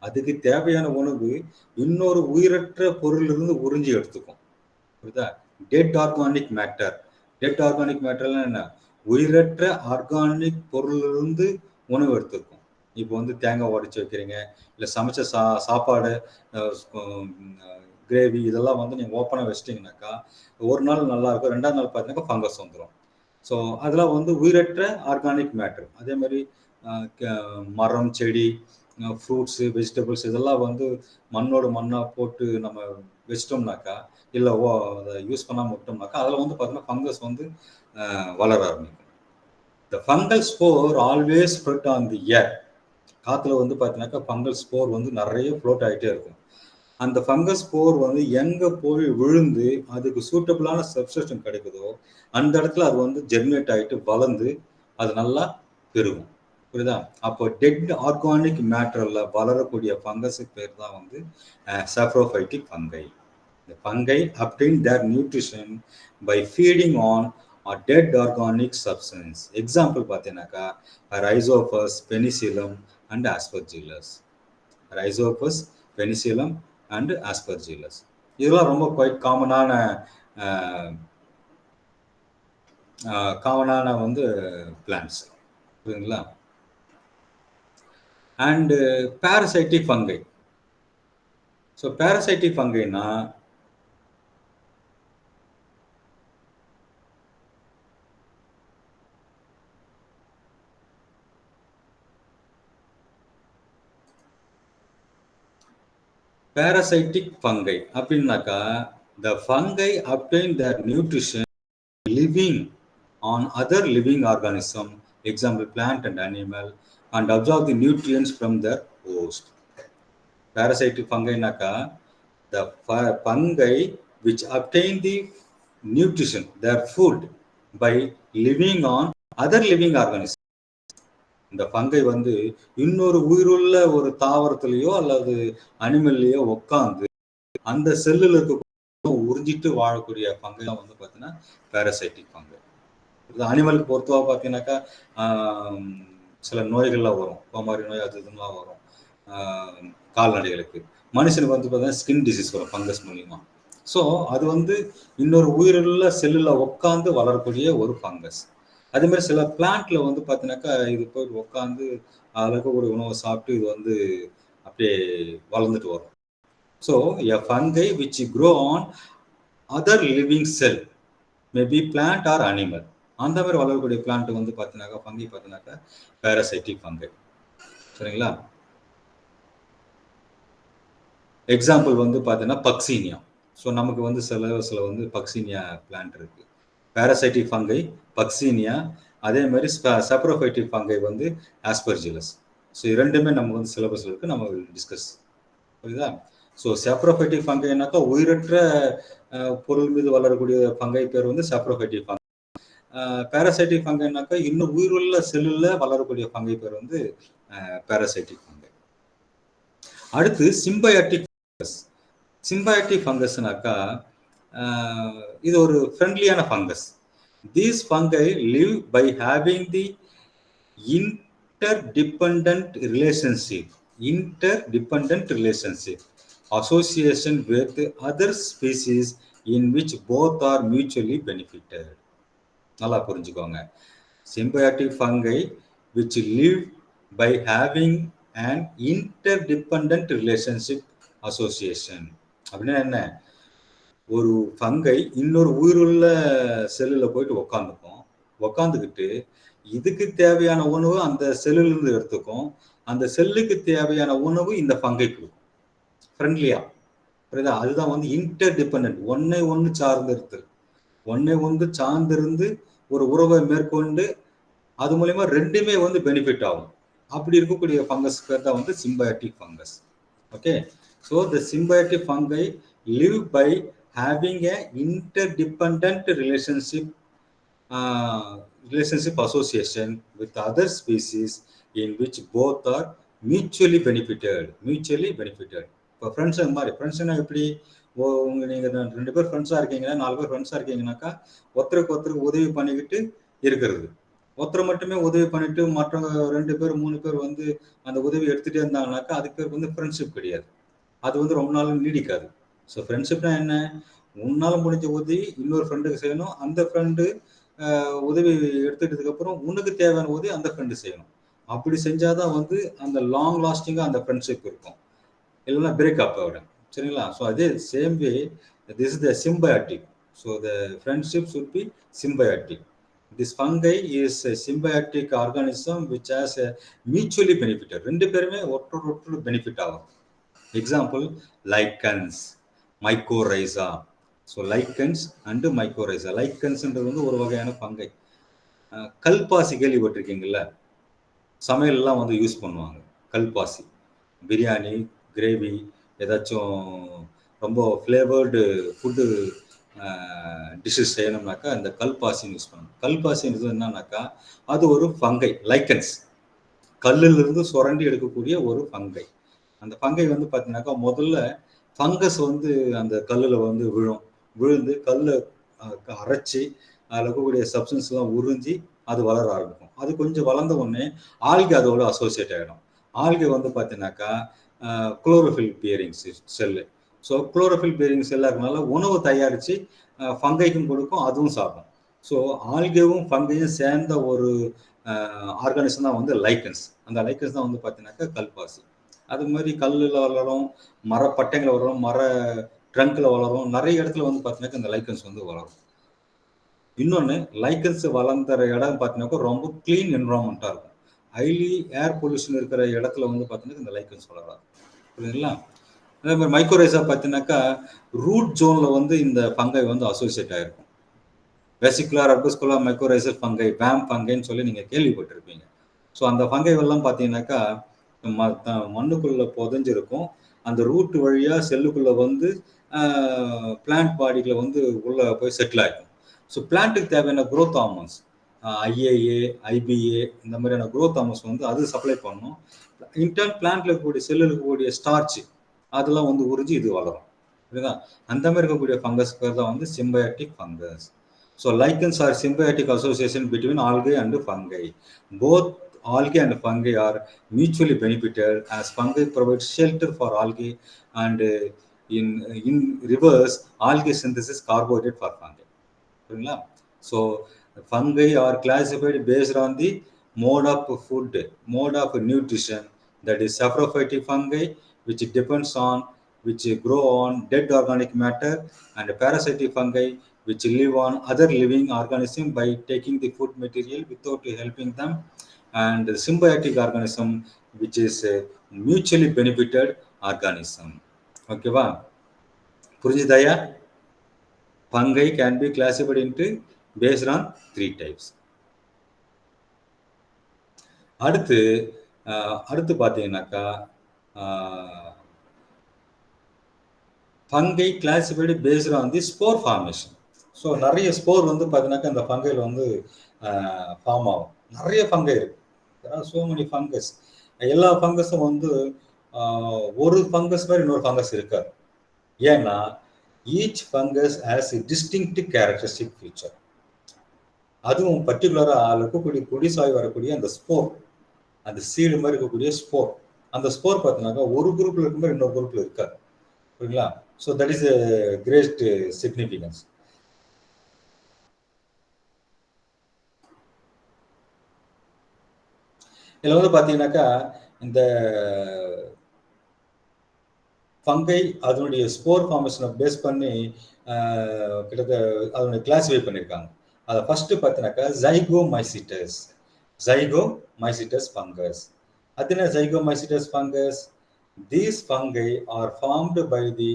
அதுக்கு தேவையான உணவு இன்னொரு உயிரற்ற பொருளிலிருந்து உறிஞ்சி எடுத்துக்கும். புரியுதா? Dead organic matter. Dead organic மேட்டர்லாம் என்ன? உயிரற்ற ஆர்கானிக் பொருளிலிருந்து உணவு எடுத்துக்கும். இப்போ வந்து தேங்காய் உடைச்சி வைக்கிறீங்க, இல்லை சமைச்ச சாப்பாடு, கிரேவி, இதெல்லாம் வந்து நீங்கள் ஓப்பனாக வச்சிட்டிங்கனாக்கா ஒரு நாள் நல்லா இருக்கும், 2வது நாள் பார்த்தீங்கன்னாக்கா ஃபங்கஸ் வந்துடும். ஸோ அதெல்லாம் வந்து உயிரற்ற ஆர்கானிக் மேட்டர். அதே மாதிரி மரம், செடி, ஃப்ரூட்ஸு, வெஜிடபிள்ஸ் இதெல்லாம் வந்து மண்ணோட மண்ணாக போட்டு நம்ம வச்சிட்டோம்னாக்கா, இல்லை அதை யூஸ் பண்ணாமல் விட்டோம்னாக்கா அதில் வந்து பார்த்தீங்கன்னா ஃபங்கஸ் வந்து வளர ஆரம்பிக்கும். The fungal spore always spread on the air. காற்றுல வந்து பார்த்தீங்கன்னாக்கா ஃபங்கல் ஸ்போர் வந்து நிறைய ஃப்ளோட் ஆகிட்டே இருக்கும். அந்த ஃபங்கஸ் ஸ்போர் வந்து எங்கே போய் விழுந்து அதுக்கு சூட்டபிளான சப்ஸ்டேஷன் கிடைக்குதோ அந்த இடத்துல அது வந்து ஜெர்மினேட் ஆகிட்டு வளர்ந்து அது நல்லா பெருகும். புரியுதா? அப்போ டெட் ஆர்கானிக் மேட்டரில் வளரக்கூடிய ஃபங்கஸுக்கு பேர் தான் வந்து சாப்ரோஃபைட்டிக் ஃபங்கை. இந்த fungi obtain their nutrition by feeding on dead organic substance. Example பார்த்தீங்கன்னாக்கா rhizopus, penicillium and aspergillus. Rhizopus, penicillium and aspergillus இதெல்லாம் ரொம்ப குவைட் காமனான வந்து பிளான்ட்ஸ். புரியுதுங்களா? And parasitic fungi. So parasitic ஃபங்கைனா parasitic fungi அப்படின்னாக்கா the fungi obtain their nutrition living on other living organism, example plant and animal, and absorb the nutrients from their host. Parasitic fungi naka the fungi which obtain the nutrition, their food, by living on other living organisms. இந்த fungi வந்து இன்னொரு உயிருள்ள ஒரு தாவரத்திலேயோ அல்லது அனிமல்லையோ உட்காந்து அந்த செல்லில் இருக்க உறிஞ்சிட்டு வாழக்கூடிய ஃபங்கை தான் வந்து பார்த்தீங்கன்னா பேரசைட்டிக் ஃபங்கை. அனிமலுக்கு பொறுத்தவரை பார்த்தீங்கன்னாக்கா சில நோய்கள்லாம் வரும், கோமாரி நோய் அது இதுலாம் வரும் கால்நடைகளுக்கு. மனுஷனுக்கு வந்து பார்த்தீங்கன்னா ஸ்கின் டிசீஸ் வரும் ஃபங்கஸ் மூலியமா. ஸோ அது வந்து இன்னொரு உயிருள்ள செல்லில் உட்காந்து வளரக்கூடிய ஒரு ஃபங்கஸ். அதே மாதிரி சில பிளான்ட்ல வந்து பார்த்தீங்கன்னாக்கா இது போய் உட்காந்து அதில் இருக்கக்கூடிய உணவை சாப்பிட்டு இது வந்து அப்படியே வளர்ந்துட்டு வரும். So a fungi which grow on other living sell, maybe plant or animal, அந்த மாதிரி வளரக்கூடிய பிளான்ட் வந்து பார்த்தீங்கன்னாக்கா ஃபங்கை பார்த்தீங்கன்னாக்கா பேரசைட்டிக் ஃபங்கை. சரிங்களா? எக்ஸாம்பிள் வந்து பார்த்தீங்கன்னா பக்சீனியா. ஸோ நமக்கு வந்து சில வந்து பக்சீனியா பிளான்ட் இருக்கு. பேரசைட்டிக் ஃபங்கை பக்சீனியா, அதே மாதிரி சாப்ரோஃபைட்டிக் ஃபங்கை வந்து ஆஸ்பர்ஜிலஸ். ஸோ இரண்டுமே நம்ம வந்து சிலபஸ்ல இருக்கு, நம்ம டிஸ்கஸ். புரியுதா? ஸோ சாப்ரோஃபைட்டிக் ஃபங்கைனாக்கா உயிரற்ற பொருள் மீது வளரக்கூடிய ஃபங்கை பேர் வந்து சாப்ரோஃபைட்டிக் ஃபங்கை. பேராசைட்டிக் ஃபங்கைனாக்கா இன்னும் உயிருள்ள செல்லுல வளரக்கூடிய ஃபங்கை பேர் வந்து பேராசைட்டிக் ஃபங்கை. அடுத்து சிம்பயாட்டிக் ஃபங்கஸ். சிம்பயாட்டிக் ஃபங்கஸ்னாக்கா இது ஒரு ஃப்ரெண்ட்லியான fungus. These fungi live by having the interdependent relationship association with other species in which both are mutually benefited. நல்லா புரிஞ்சுக்கோங்க. symbiotic fungi which live by having an interdependent relationship association. அப்படின்னா என்ன? ஒரு fungi இன்னொரு உயிருள்ள செல்லுல போயிட்டு உக்காந்துக்கிட்டு இதுக்கு தேவையான உணவு அந்த செல்லிலிருந்து எடுத்துக்கும், அந்த செல்லுக்கு தேவையான உணவு இந்த ஃபங்கை கொடுக்கும். ஃப்ரெண்ட்லியா, புரியுதா? அதுதான் வந்து இன்டர் டிபெண்டன்ட், ஒன்னை ஒன்று சார்ந்திருந்து ஒரு உறவை மேற்கொண்டு அது மூலயமா ரெண்டுமே வந்து பெனிஃபிட் ஆகும். அப்படி இருக்கக்கூடிய ஃபங்கஸ் பேர் தான் வந்து symbiotic fungus. Okay, so the symbiotic fungi live by having a interdependent relationship association with other species in which both are mutually benefited. இப்போ ஃப்ரெண்ட்ஸ் மாதிரி, ஃப்ரெண்ட்ஸ்னா எப்படி? நீங்கள் 2 பேர் ஃப்ரெண்ட்ஸாக இருக்கீங்கன்னா, 4 பேர் ஃப்ரெண்ட்ஸாக இருக்கீங்கன்னாக்கா ஒருத்தருக்கு உதவி பண்ணிக்கிட்டு இருக்கிறது. ஒருத்தர் மட்டுமே உதவி பண்ணிட்டு மற்றவங்க 2 பேர் 3 பேர் வந்து அந்த உதவி எடுத்துகிட்டே இருந்தாங்கனாக்கா அதுக்கு பேர் வந்து ஃப்ரெண்ட்ஷிப் கிடையாது. அது வந்து ரொம்ப நாள் நீடிக்காது. ஸோ ஃப்ரெண்ட்ஷிப்னா என்ன? உன்னால் முடிஞ்ச உதவி இன்னொரு ஃப்ரெண்டுக்கு செய்யணும், அந்த ஃப்ரெண்டு உதவி எடுத்துக்கிட்டதுக்கு அப்புறம் உனக்கு தேவையான உதவி அந்த ஃப்ரெண்டு செய்யணும். அப்படி செஞ்சாதான் வந்து அந்த லாங் லாஸ்டிங்கா அந்த ஃப்ரெண்ட்ஷிப் இருக்கும், இல்லைன்னா பிரேக்அப் ஆகிடும். சரிங்களா? ஸோ அதே same way this is the symbiotic. So the friendship should be symbiotic. This fungi is symbiotic organism which has mutually benefitted. 2 பேருமே ஒற்றொரு பெனிஃபிட் ஆகும். Example lichens, mycorrhiza. So lichens and mycorrhiza. லைக்கன்ஸ்ன்றது வந்து ஒரு வகையான ஃபங்கை. கல்பாசி கேள்விப்பட்டிருக்கீங்கல்ல? சமையல்லாம் வந்து யூஸ் பண்ணுவாங்க கல்பாசி. பிரியாணி, கிரேவி, ஏதாச்சும் ரொம்ப ஃப்ளேவர்டு ஃபுட்டு டிஷ்ஷஸ் செய்யணும்னாக்கா இந்த கல்பாசின்னு யூஸ் பண்ணுவாங்க. கல்பாசின்றது என்னன்னாக்கா அது ஒரு ஃபங்கை, லைக்கன்ஸ், கல்லிலிருந்து சுரண்டி எடுக்கக்கூடிய ஒரு ஃபங்கை. அந்த ஃபங்கை வந்து பார்த்தீங்கன்னாக்கா முதல்ல ஃபங்கஸ் வந்து அந்த கல்லில் வந்து விழுந்து கல்லை அரைச்சி அதில் இருக்கக்கூடிய சப்ஸ்டன்ஸ்லாம் உறிஞ்சி அது வளர ஆரம்பிக்கும். அது கொஞ்சம் வளர்ந்த உடனே ஆல்கே அதோட அசோசியேட் ஆகிடும். ஆல்கே வந்து பார்த்தீங்கன்னாக்கா chlorophyll bearing cell. So chlorophyll bearing செல்லாக இருக்கனால உணவு தயாரித்து ஃபங்கைக்கும் கொடுக்கும், அதுவும் சாப்பிடும். ஸோ ஆல்கேவும் ஃபங்கையும் சேர்ந்த ஒரு ஆர்கானிசம் தான் வந்து லைக்கன்ஸ். அந்த லைக்கன்ஸ் தான் வந்து பார்த்தீங்கன்னாக்கா கல்பாசி. அது மாதிரி கல்லில் வளரும், மரப்பட்டைங்களை வளரும், மர ட்ரங்க்ல வளரும், நிறைய இடத்துல வந்து பார்த்தீங்கன்னாக்கா இந்த லைக்கன்ஸ் வந்து வளரும். இன்னொன்று, லைக்கன்ஸ் வளர்ந்துற இடம் பார்த்தீங்கன்னாக்கா ரொம்ப கிளீன் என்வரான்மெண்ட்டாக இருக்கும். ஹைலி ஏர் பொல்யூஷன் இருக்கிற இடத்துல வந்து பார்த்தீங்கன்னா இந்த லைக்கன்ஸ் வளராது. புரியுதுங்களா? அதே மாதிரி மைக்கோரைசா பார்த்தீங்கன்னாக்கா ரூட் ஜோனில் வந்து இந்த ஃபங்கை வந்து அசோசியேட் ஆகிருக்கும். வெசிகுலர் அர்பஸ்குலர் மைக்கோரைசல் ஃபங்கை, வேம் ஃபங்கைன்னு சொல்லி நீங்கள் கேள்விப்பட்டிருப்பீங்க. ஸோ அந்த ஃபங்கை எல்லாம் பார்த்தீங்கன்னாக்கா மண்ணுக்குள்ள புதைஞ்சிருக்கும். அந்த ரூட் வழியாக செல்லுக்குள்ளே வந்து பிளான்ட் பாடிகளை வந்து உள்ளே போய் செட்டில் ஆகிடும். ஸோ பிளான்ட்டுக்கு தேவையான குரோத் ஹார்மோன்ஸ், ஐஏஏ, ஐபிஏ, இந்த மாதிரியான குரோத் ஹார்மோன்ஸ் வந்து அது சப்ளை பண்ணணும். இன்டர்ன் பிளான்ட்ல இருக்கக்கூடிய செல்லில் இருக்கக்கூடிய ஸ்டார்ச் அதெல்லாம் வந்து உறிஞ்சி இது வளரும். புரியுதா? அந்த மாதிரி இருக்கக்கூடிய ஃபங்கஸ்க்கு தான் வந்து symbiotic fungus. So lichens are symbiotic association between algae and fungi. Both algae and fungi are mutually benefited as fungi provide shelter for algae and in reverse algae synthesis carbohydrate for fungi. புரியுங்களா? So fungi are classified based on the mode of nutrition, that is saprophytic fungi which grow on dead organic matter, and parasitic fungi which live on other living organisms by taking the food material without helping them, and symbiotic organism which is a mutually benefited organism. ஓகேவா? புரிஞ்சுதாயா? Fungi can be classified into based on 3 types. அடுத்து அடுத்து பார்த்தீங்கன்னாக்கா fungi classified based on the spore formation. So நிறைய spore வந்து பார்த்தீங்கன்னாக்கா இந்த ஃபங்கையில் வந்து form ஆகும். நிறைய ஃபங்கை இருக்கு, ஸோ மெனி ஃபங்கஸ். எல்லா ஃபங்கஸும் வந்து ஒரு ஃபங்கஸ் மாதிரி இன்னொரு ஃபங்கஸ் இருக்காது. ஏன்னா each fungus has a distinct characteristic feature. அதுவும் பர்டிகுலராக இருக்கக்கூடிய கொடி சாய் வரக்கூடிய அந்த ஸ்போர், அந்த சீடு மாதிரி இருக்கக்கூடிய ஸ்போர், அந்த ஸ்போர் பார்த்தீங்கன்னாக்கா ஒரு குரூப்ல இருக்கும் மாதிரி இன்னொரு குரூப்ல இருக்காது. புரியுங்களா? So that is a great significance. இதில் வந்து பார்த்தீங்கன்னாக்கா இந்த ஃபங்கை அதனுடைய ஸ்போர் ஃபார்மேஷனை பேஸ் பண்ணி கிட்டத்தட்ட அதனுடைய கிளாஸிஃபை பண்ணியிருக்காங்க. அதை ஃபர்ஸ்ட் பார்த்தீங்கன்னாக்கா ஜைகோமைசிட்டஸ் ஃபங்கஸ். அது என்ன ஜைகோமைசிட்டஸ் fungus? These fungi are formed by the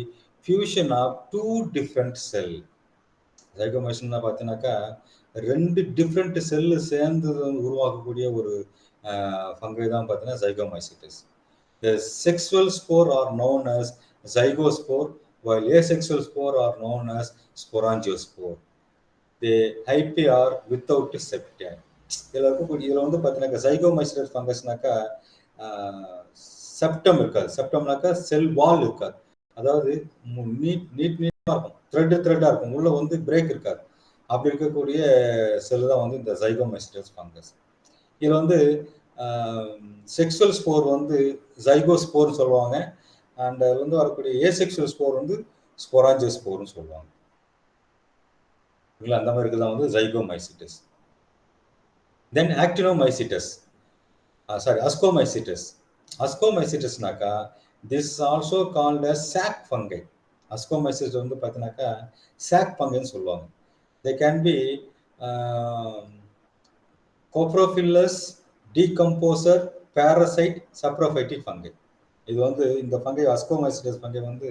fusion of two different cell. ஜைகோமைசிட்னா பார்த்தீங்கன்னாக்கா ரெண்டு டிஃப்ரெண்ட் செல்லு சேர்ந்து உருவாக்கக்கூடிய ஒரு ஃபங்கை தான் பார்த்தீங்கன்னா ஜைகோமைசிட்டஸ். The sexual spore are known as zygospore, while asexual spore are known as sporangiospore. The hyphae are without septae. இதில் வந்து பார்த்தீங்கன்னாக்கா ஜைகோமைசிட்டஸ் ஃபங்கஸ்னாக்கா செப்டம் இருக்காது. செப்டம்னாக்கா செல் வால் இருக்காது. அதாவது நீட்டா இருக்கும், த்ரெட்டா இருக்கும், உள்ள வந்து பிரேக் இருக்காது. அப்படி இருக்கக்கூடிய செல் தான் வந்து இந்த ஜைகோமைசிட்டஸ் ஃபங்கஸ். இதில் வந்து செக்ஷுவல் ஸ்போர் வந்து ஜைகோஸ்போர்னு சொல்லுவாங்க. அண்ட் அதில் வந்து வரக்கூடிய ஏசெக்ஷுவல் ஸ்போர் வந்து ஸ்போராஞ்சியோஸ்போர்னு சொல்லுவாங்க. அந்த மாதிரி இருக்குதான் வந்து ஜைகோமைசிட்டஸ். Then actinomycetes, ascomycetes. அஸ்கோமைசிட்டஸ்னாக்கா this also called as sac fungi. Ascomycetes வந்து பார்த்தீங்கன்னாக்கா சாக் ஃபங்கைன்னு சொல்லுவாங்க. They can be coprophilous, decomposer, parasite, saprophytic fungi. இது வந்து இந்த ஃபங்கை அஸ்கோமைசிட்டஸ் ஃபங்கை வந்து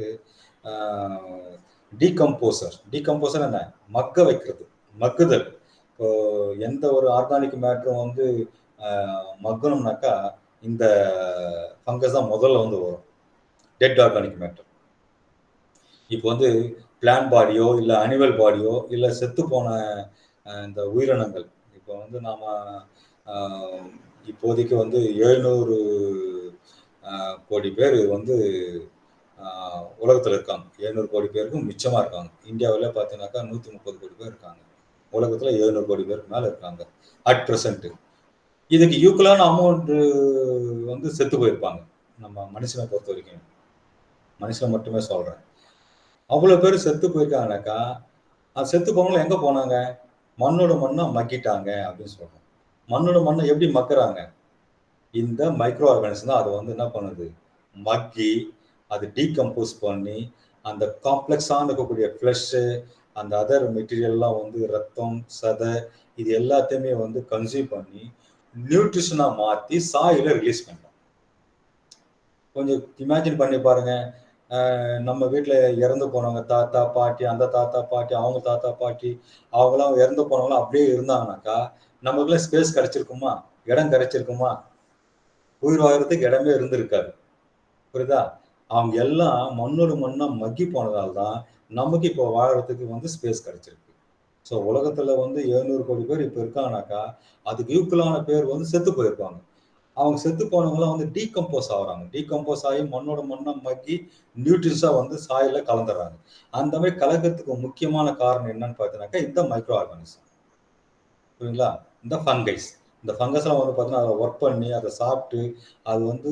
டீகம்போசர் என்ன? மக்க வைக்கிறது, மக்குதல். இப்போ எந்த ஒரு ஆர்கானிக் மேட்டரும் வந்து மக்கணும்னாக்கா இந்த ஃபங்கஸ் தான் முதல்ல வந்து வரும், டெட் ஆர்கானிக் மேட்டர். இப்போ வந்து பிளான் பாடியோ இல்லை அனிமல் பாடியோ இல்லை செத்து போன இந்த உயிரினங்கள், இப்போ வந்து நாம இப்போதைக்கு வந்து 700 கோடி பேர் வந்து உலகத்தில் இருக்காங்க. 700 கோடி பேருக்கும் மிச்சமாக இருக்காங்க. இந்தியாவில் பார்த்தீங்கன்னாக்கா 130 கோடி பேர் இருக்காங்க. உலகத்தில் 700 கோடி பேருக்கு மேலே இருக்காங்க அட் ப்ரெசன்ட். இதுக்கு ஈக்குவலான அமௌண்ட் வந்து செத்து போயிருப்பாங்க. நம்ம மனுஷனை பொறுத்த வரைக்கும், மனுஷனை மட்டுமே சொல்கிறேன். அவ்வளோ பேர் செத்து போயிருக்காங்கனாக்கா அது செத்து போனவங்களும் எங்கே போனாங்க? மண்ணோட மண்ணாக மக்கிட்டாங்க அப்படின்னு சொல்கிறோம். மண்ணோட மண்ணை எப்படி மக்குறாங்க? இந்த மைக்ரோ ஆர்கானிசம் தான் அதை வந்து என்ன பண்ணுது, மக்கி அது டீகம்போஸ் பண்ணி அந்த காம்ப்ளெக்ஸான இருக்கக்கூடிய ஃப்ளஷ்ஷு, அந்த அதர் மெட்டீரியல்லாம் வந்து ரத்தம், சதை, இது எல்லாத்தையுமே வந்து கன்சியூம் பண்ணி நியூட்ரிஷனாக மாற்றி சாயில ரிலீஸ் பண்ணுறோம். கொஞ்சம் இமேஜின் பண்ணி பாருங்க. நம்ம வீட்டில் இறந்து போனவங்க தாத்தா பாட்டி, அந்த தாத்தா பாட்டி, அவங்க தாத்தா பாட்டி, அவங்களாம் இறந்து போனவங்களாம் அப்படியே இருந்தாங்கனாக்கா நமக்குலாம் ஸ்பேஸ் கிடைச்சிருக்குமா? இடம் கிடைச்சிருக்குமா? உயிர் வாழறதுக்கு இடமே இருந்திருக்காது. புரியுதா? அவங்க எல்லாம் மண்ணோடு மண்ணா மக்கி போனதால் தான் நமக்கு இப்போ வாழறதுக்கு வந்து ஸ்பேஸ் கிடைச்சிருக்கு. ஸோ உலகத்துல வந்து 700 கோடி பேர் இப்போ இருக்காங்கனாக்கா அதுக்கு ஈக்குவலான பேர் வந்து செத்து போயிருப்பாங்க. அவங்க செத்து போனவங்களாம் வந்து டீகம்போஸ் ஆகுறாங்க. டீகம்போஸ் ஆகி மண்ணோட மண்ணா மக்கி நியூட்ரிஷா வந்து சாயில கலந்துடுறாங்க. அந்த மாதிரி கலக்கிறதுக்கு முக்கியமான காரணம் என்னன்னு பார்த்தீங்கன்னாக்கா இந்த மைக்ரோ ஆர்கானிசம். புரியுங்களா? இந்த ஃபங்கைஸ். இந்த ஃபங்கஸ்லாம் வந்து பார்த்தீங்கன்னா அதை ஒர்க் பண்ணி அதை சாப்பிட்டு அது வந்து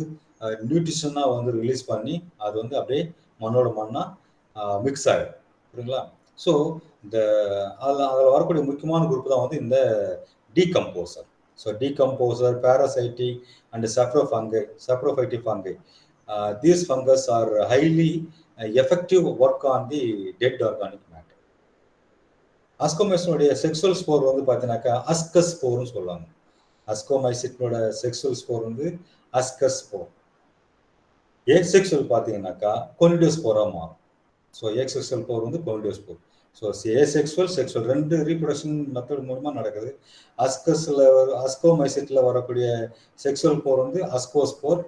நியூட்ரிஷனாக வந்து ரிலீஸ் பண்ணி அது வந்து அப்படியே மண்ணோட மண்ணாக மிக்ஸ் ஆகிடும். புரியுங்களா? ஸோ இந்த அதில் வரக்கூடிய முக்கியமான குரூப் தான் வந்து இந்த decomposer. So decomposer, parasitic and saprophytic fungi. These fungus are highly effective work on the dead organic matter. அஸ்கோமைசிட்டோடைய செக்ஷுவல் ஸ்போர் வந்து பார்த்தீங்கன்னாக்கா அஸ்கஸ் ஸ்போர்னு சொல்லுவாங்க. அஸ்கோமைசிட்டோட செக்ஷுவல் ஸ்போர் வந்து அஸ்கஸ் ஸ்போர். ஏசெக்ஷுவல் பார்த்தீங்கன்னாக்கா கொனிடியோஸ்போரா மாறும். ஸோ ஏசெக்ஷுவல் ஸ்போர் வந்து கொனிடியோஸ்போர். ஸோ ஏசெக்சுவல் செக்சுவல் ரெண்டு ரீப்ரொடக்ஷன் மெத்தட் மூலமா நடக்குது. அஸ்கோமைசிட்டில் வரக்கூடிய செக்சுவல் ஸ்போர் வந்து அஸ்கோஸ்போர்,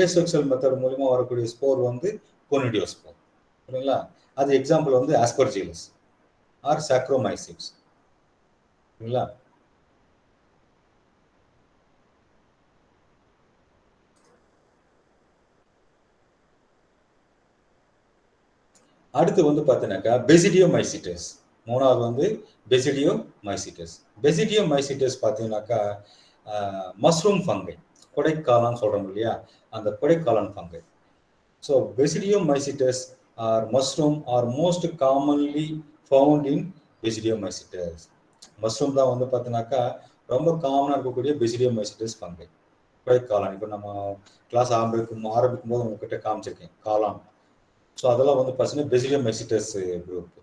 ஏசெக்சுவல் மெத்தட் மூலமா வரக்கூடிய ஸ்போர் வந்து கொனிடியோஸ்போர். சரிங்களா? அது எக்ஸாம்பிள் வந்து ஆஸ்பர்ஜிலஸ் ஆர் சாக்ரோமைசிட்ஸ். சரிங்களா? அடுத்து வந்து பார்த்தீங்கன்னாக்கா பெசிடியோமைசிட்டஸ். மூணாவது வந்து பெசிடியோமைசிட்டஸ். பெசிடியோமைசிட்டஸ் பார்த்தீங்கன்னாக்கா மஷ்ரூம் ஃபங்கை, கொடைக்காளான் சொல்றோம் இல்லையா, அந்த கொடைக்காளான் fungi. So basidiomycetes are mushroom are most commonly found in basidiomycetes. Mushroom தான் வந்து பார்த்தீங்கன்னாக்கா ரொம்ப காமனாக இருக்கக்கூடிய பெசிடியோமைசிட்டஸ் ஃபங்கை, கொடைக்காளான். இப்போ நம்ம கிளாஸ் ஆரம்பிக்கும் போது உங்ககிட்ட காமிச்சிருக்கேன் காளான். ஸோ அதெல்லாம் வந்து பார்த்தீங்கன்னா basidiomycetes group.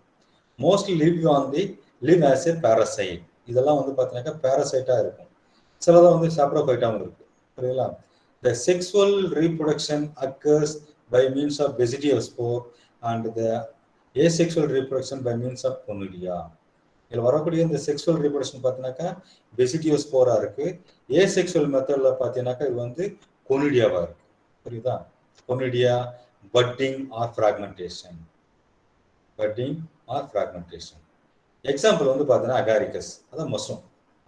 Mostly live as a parasite. இதெல்லாம் வந்து பார்த்தீங்கன்னாக்கா பேரசைட்டாக இருக்கும். சிலதான் வந்து சாப்ரோஃபைட்டாகவும் இருக்கு. புரியுங்களா? The sexual reproduction occurs by means of basidiospore and the asexual reproduction by means of conidia. இதில் வரக்கூடிய இந்த செக்ஸுவல் ரீப்ரொடக்ஷன் பார்த்தீங்கன்னாக்கா பெசிடியோஸ்போரா இருக்கு. ஏசெக்சுவல் மெத்தட்ல பார்த்தீங்கன்னாக்கா இது வந்து கொனிடியாவா இருக்கு. புரியுதா? Conidia budding or fragmentation. budding or fragmentation. Example வந்து பார்த்தீங்கன்னா அகாரிகஸ், அதான் மஷ்ரூம்.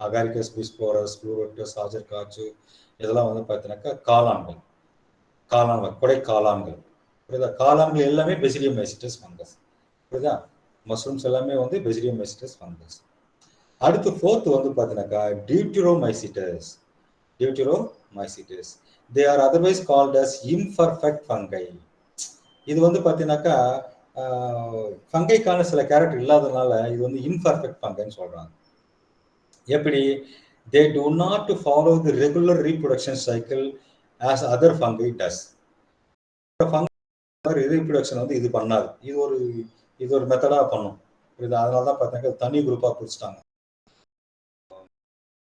அகாரிகஸ் பிஸ்போரஸ், ப்ளூரோட்டஸ், ஆஜர்காச்சு, இதெல்லாம் வந்து பார்த்தீங்கன்னாக்கா காளான்கள், கொடை காளான்கள். புரியுதா? காளான்கள் எல்லாமே பெசிடியோமைசிட்டஸ் ஃபங்கஸ். புரியுதா? மஷ்ரூம்ஸ் எல்லாமே வந்து பெசிடியோமைசிட்டஸ் ஃபங்கஸ். அடுத்து ஃபோர்த் வந்து பார்த்தீங்கன்னாக்கா deuteromycetes. Deuteromycetes. They are otherwise called as imperfect fungi. இது வந்து பார்த்தீங்கன்னாக்கா ஃபங்கைக்கான சில கேரக்டர் இல்லாததுனால இது வந்து இம்பர்ஃபெக்ட் ஃபங்கைன்னு சொல்றாங்க. எப்படி? They do not follow the regular reproduction cycle as other fungi does. Fungi reproduction வந்து இது பண்ணாது. இது ஒரு மெத்தடாக பண்ணும். இது அதனால தான் பார்த்தீங்கன்னா தனி குரூப்பாக பிடிச்சிட்டாங்க.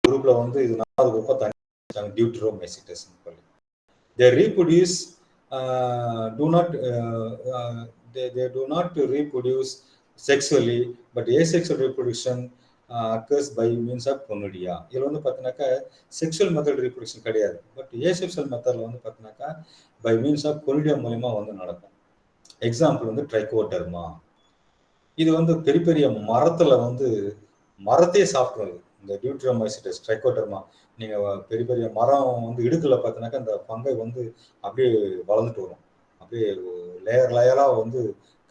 குரூப்ல வந்து இது 4வது குரூப்பாக தனி டியூட்டரோமைசிட்டஸ். தே reproduce they do not reproduce sexually, but asexual reproduction occurs by means of conidia. இதில் வந்து பார்த்தீங்கன்னாக்கா செக்ஷுவல் மெத்தட் ரீப்ரொடக்ஷன் கிடையாது, பட் ஏசெக்சுவல் மெத்தடில் வந்து பார்த்தீங்கன்னாக்கா பை மீன்ஸ் ஆஃப் கொனிடியா மூலிமா வந்து நடக்கும். எக்ஸாம்பிள் வந்து ட்ரைகோடர்மா. இது வந்து பெரிய பெரிய மரத்தில் வந்து மரத்தையே சாப்பிட்றது இந்த டியூட்டரோமைசிட்டஸ் ட்ரைகோடர்மா. நீங்கள் பெரிய பெரிய மரம் வந்து இடுக்கில் பார்த்தீங்கன்னாக்கா இந்த ஃபங்கை வந்து அப்படியே வளர்ந்துட்டு வரும். அப்படியே லேயராக வந்து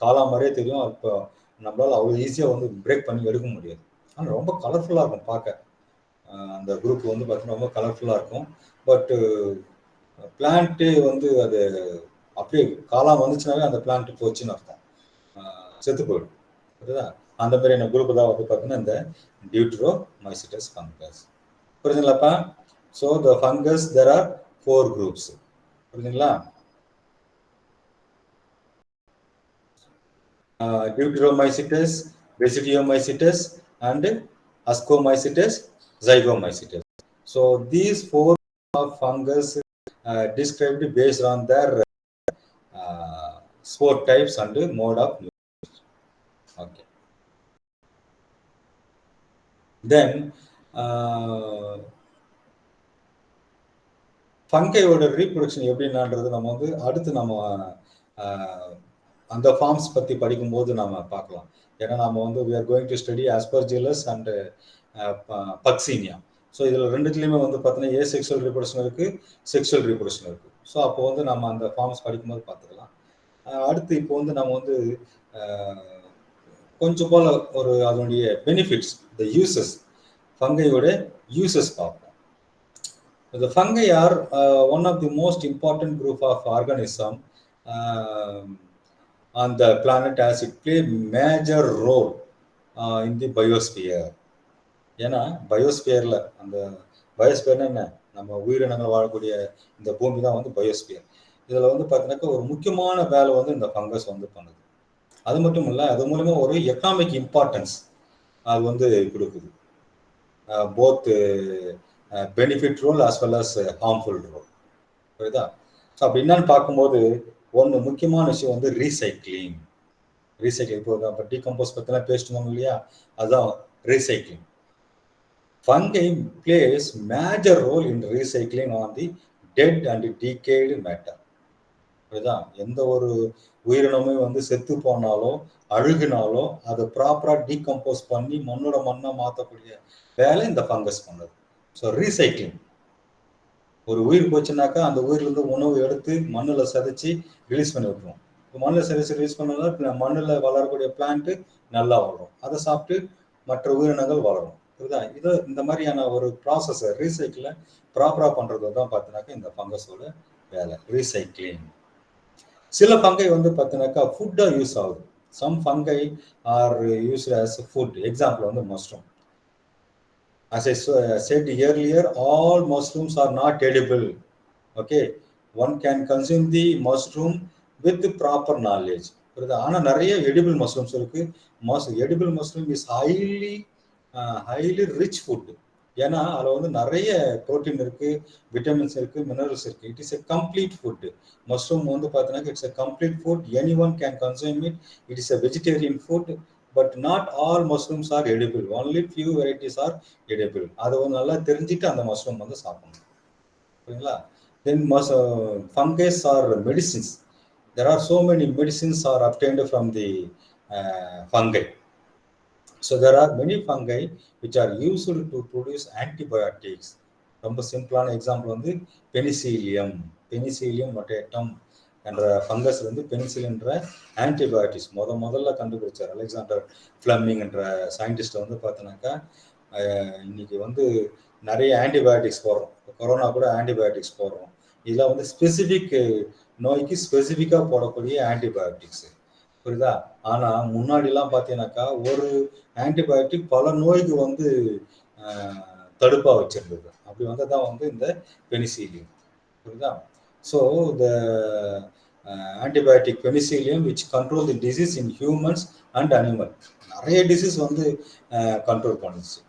காலா மாதிரியே தெரியும். இப்போ நம்மளால் அவ்வளோ ஈஸியாக வந்து பிரேக் பண்ணி எடுக்க முடியாது. ஆனால் ரொம்ப கலர்ஃபுல்லாக இருக்கும் பார்க்க. அந்த குரூப் வந்து பார்த்தீங்கன்னா ரொம்ப கலர்ஃபுல்லாக இருக்கும். பட்டு பிளான்ட்டு வந்து அது அப்படியே காலம் வந்துச்சுனாவே அந்த பிளான்ட்டு போச்சுன்னு அர்த்தம், செத்து போயிடும். புரியுதா? அந்த மாதிரியான குரூப் தான் வந்து பார்த்தீங்கன்னா இந்த டியூட்டரோமைசிட்டஸ் ஃபங்கஸ். புரியுதுங்களாப்பா? So the fungus there are 4 groups. புரியுதுங்களா? Deuteromycetes, Basidiomycetes, and Ascomycetes, Zygomycetes. So these 4 fungus described based on their spore types and mode of nutrition. Okay. Then ஃபங்கையோட ரீப்ரொடக்ஷன் எப்படின்னான்றது நம்ம வந்து அடுத்து நம்ம அந்த ஃபார்ம்ஸ் பற்றி படிக்கும்போது நம்ம பார்க்கலாம். ஏன்னா நம்ம வந்து we are going to study aspergillus and puccinia. So இதில் ரெண்டுத்துலேயுமே வந்து பார்த்தீங்கன்னா ஏசெக்சுவல் ரீப்ரொடக்ஷன் இருக்குது, செக்ஷுவல் ரீப்ரொடக்ஷன் இருக்குது. ஸோ அப்போ வந்து நம்ம அந்த ஃபார்ம்ஸ் படிக்கும்போது பார்த்துக்கலாம். அடுத்து இப்போ வந்து நம்ம வந்து கொஞ்சம் போல் ஒரு அதனுடைய பெனிஃபிட்ஸ், த யூசஸ், ஃபங்கையோட யூசஸ் பார்ப்போம். The fungi are one of the most important group of organism on the planet as it play major role in the biosphere. ஏன்னா பயோஸ்பியர்ல அந்த பயோஸ்பியர்னா என்ன, நம்ம உயிரினங்கள் வாழக்கூடிய இந்த பூமி தான் வந்து பயோஸ்பியர். இதில் வந்து பார்த்தீங்கன்னாக்கா ஒரு முக்கியமான வேலை வந்து இந்த ஃபங்கஸ் வந்து பண்ணுது. அது மட்டும் இல்லை, அது மூலமா ஒரு எக்கனாமிக் இம்பார்ட்டன்ஸ் அது வந்து கொடுக்குது. Both benefit role as well as harmful role. புரியுதா? ஸோ அப்படி என்னன்னு பார்க்கும்போது ஒன்று முக்கியமான விஷயம் வந்து ரீசைக்ளிங். ரீசைக்கிள். இப்போ டீகம்போஸ் பற்றிலாம் பேசிட்டு இல்லையா, அதுதான் recycling. Fungi plays major role in recycling on the dead and decayed matter. இதுதான் எந்த ஒரு உயிரினமே வந்து செத்து போனாலோ அழுகினாலோ அதை ப்ராப்பரா டீகம்போஸ் பண்ணி மண்ணோட மண்ணா மாற்றக்கூடிய வேலை இந்த ஃபங்கஸ் பண்ணுது. ஸோ ரீசைக்ளிங், ஒரு உயிர் போச்சுனாக்கா அந்த உயிர்ல இருந்து உணவு எடுத்து மண்ணில் சதைச்சு ரிலீஸ் பண்ணி விட்டுருவோம். இப்போ மண்ணில் சதைச்சு ரிலீஸ் பண்ணாலும் மண்ணில் வளரக்கூடிய பிளான்ட் நல்லா வளரும், அதை சாப்பிட்டு மற்ற உயிரினங்கள் வளரும். புரியுதா? இது இந்த மாதிரியான ஒரு ப்ராசஸை ரீசைக்கிளை ப்ராப்பரா பண்றது தான் பார்த்தீங்கன்னாக்கா இந்த ஃபங்கஸோட வேலை, ரீசைக்ளிங். சில ஃபங்கை வந்து பார்த்தீங்கன்னாக்கா ஃபுட்டா யூஸ் ஆகுது. Some fungi are used as food. Example வந்து mushroom. As I said earlier, all mushrooms are not edible. Okay, one can consume the mushroom with the proper knowledge. புரியுதா? ஆனால் நிறைய எடிபிள் மஷ்ரூம்ஸ் இருக்கு. Edible mushroom is highly rich food. ஏன்னா அதில் வந்து நிறைய protein இருக்கு, விட்டமின்ஸ் இருக்கு, மினரல்ஸ் இருக்கு. It is a complete food. Mushroom வந்து பார்த்தீங்கன்னா it's a complete food. Any one can consume it. It is a vegetarian food. But not all mushrooms are edible. Only few varieties are edible. அதை வந்து நல்லா தெரிஞ்சுட்டு அந்த mushroom வந்து சாப்பிடணும். சரிங்களா? Then fungus are medicines. There are so many medicines are obtained from the fungi. So there are many fungi which are used to produce antibiotics. ரொம்ப சிம்பிளான எக்ஸாம்பிள் வந்து பெனிசிலியம் நொட்டேட்டம் என்ற ஃபங்கஸ் வந்து பெனிசிலின்ற ஆன்டிபயோட்டிக்ஸ் முதல்ல கண்டுபிடிச்சார் அலெக்சாண்டர் ஃப்ளெமிங் என்ற scientist. வந்து பார்த்தீங்கன்னாக்கா இன்னைக்கு வந்து நிறைய ஆன்டிபயோட்டிக்ஸ் போடுறோம். கொரோனா கூட ஆன்டிபயோட்டிக்ஸ் போடுறோம். இதெல்லாம் வந்து ஸ்பெசிஃபிக் நோய்க்கு ஸ்பெசிஃபிக்காக போடக்கூடிய ஆன்டிபயோட்டிக்ஸ். புரியுதா? ஆனால் முன்னாடிலாம் பார்த்தீங்கன்னாக்கா ஒரு ஆன்டிபயோட்டிக் பல நோய்க்கு வந்து தடுப்பாக வச்சிருந்தது. அப்படி வந்ததான் வந்து இந்த பெனிசிலியம். புரியுதா? So the antibiotic penicillium which control the disease in humans and animal. நிறைய டிசீஸ் வந்து கண்ட்ரோல் பண்ணுச்சு.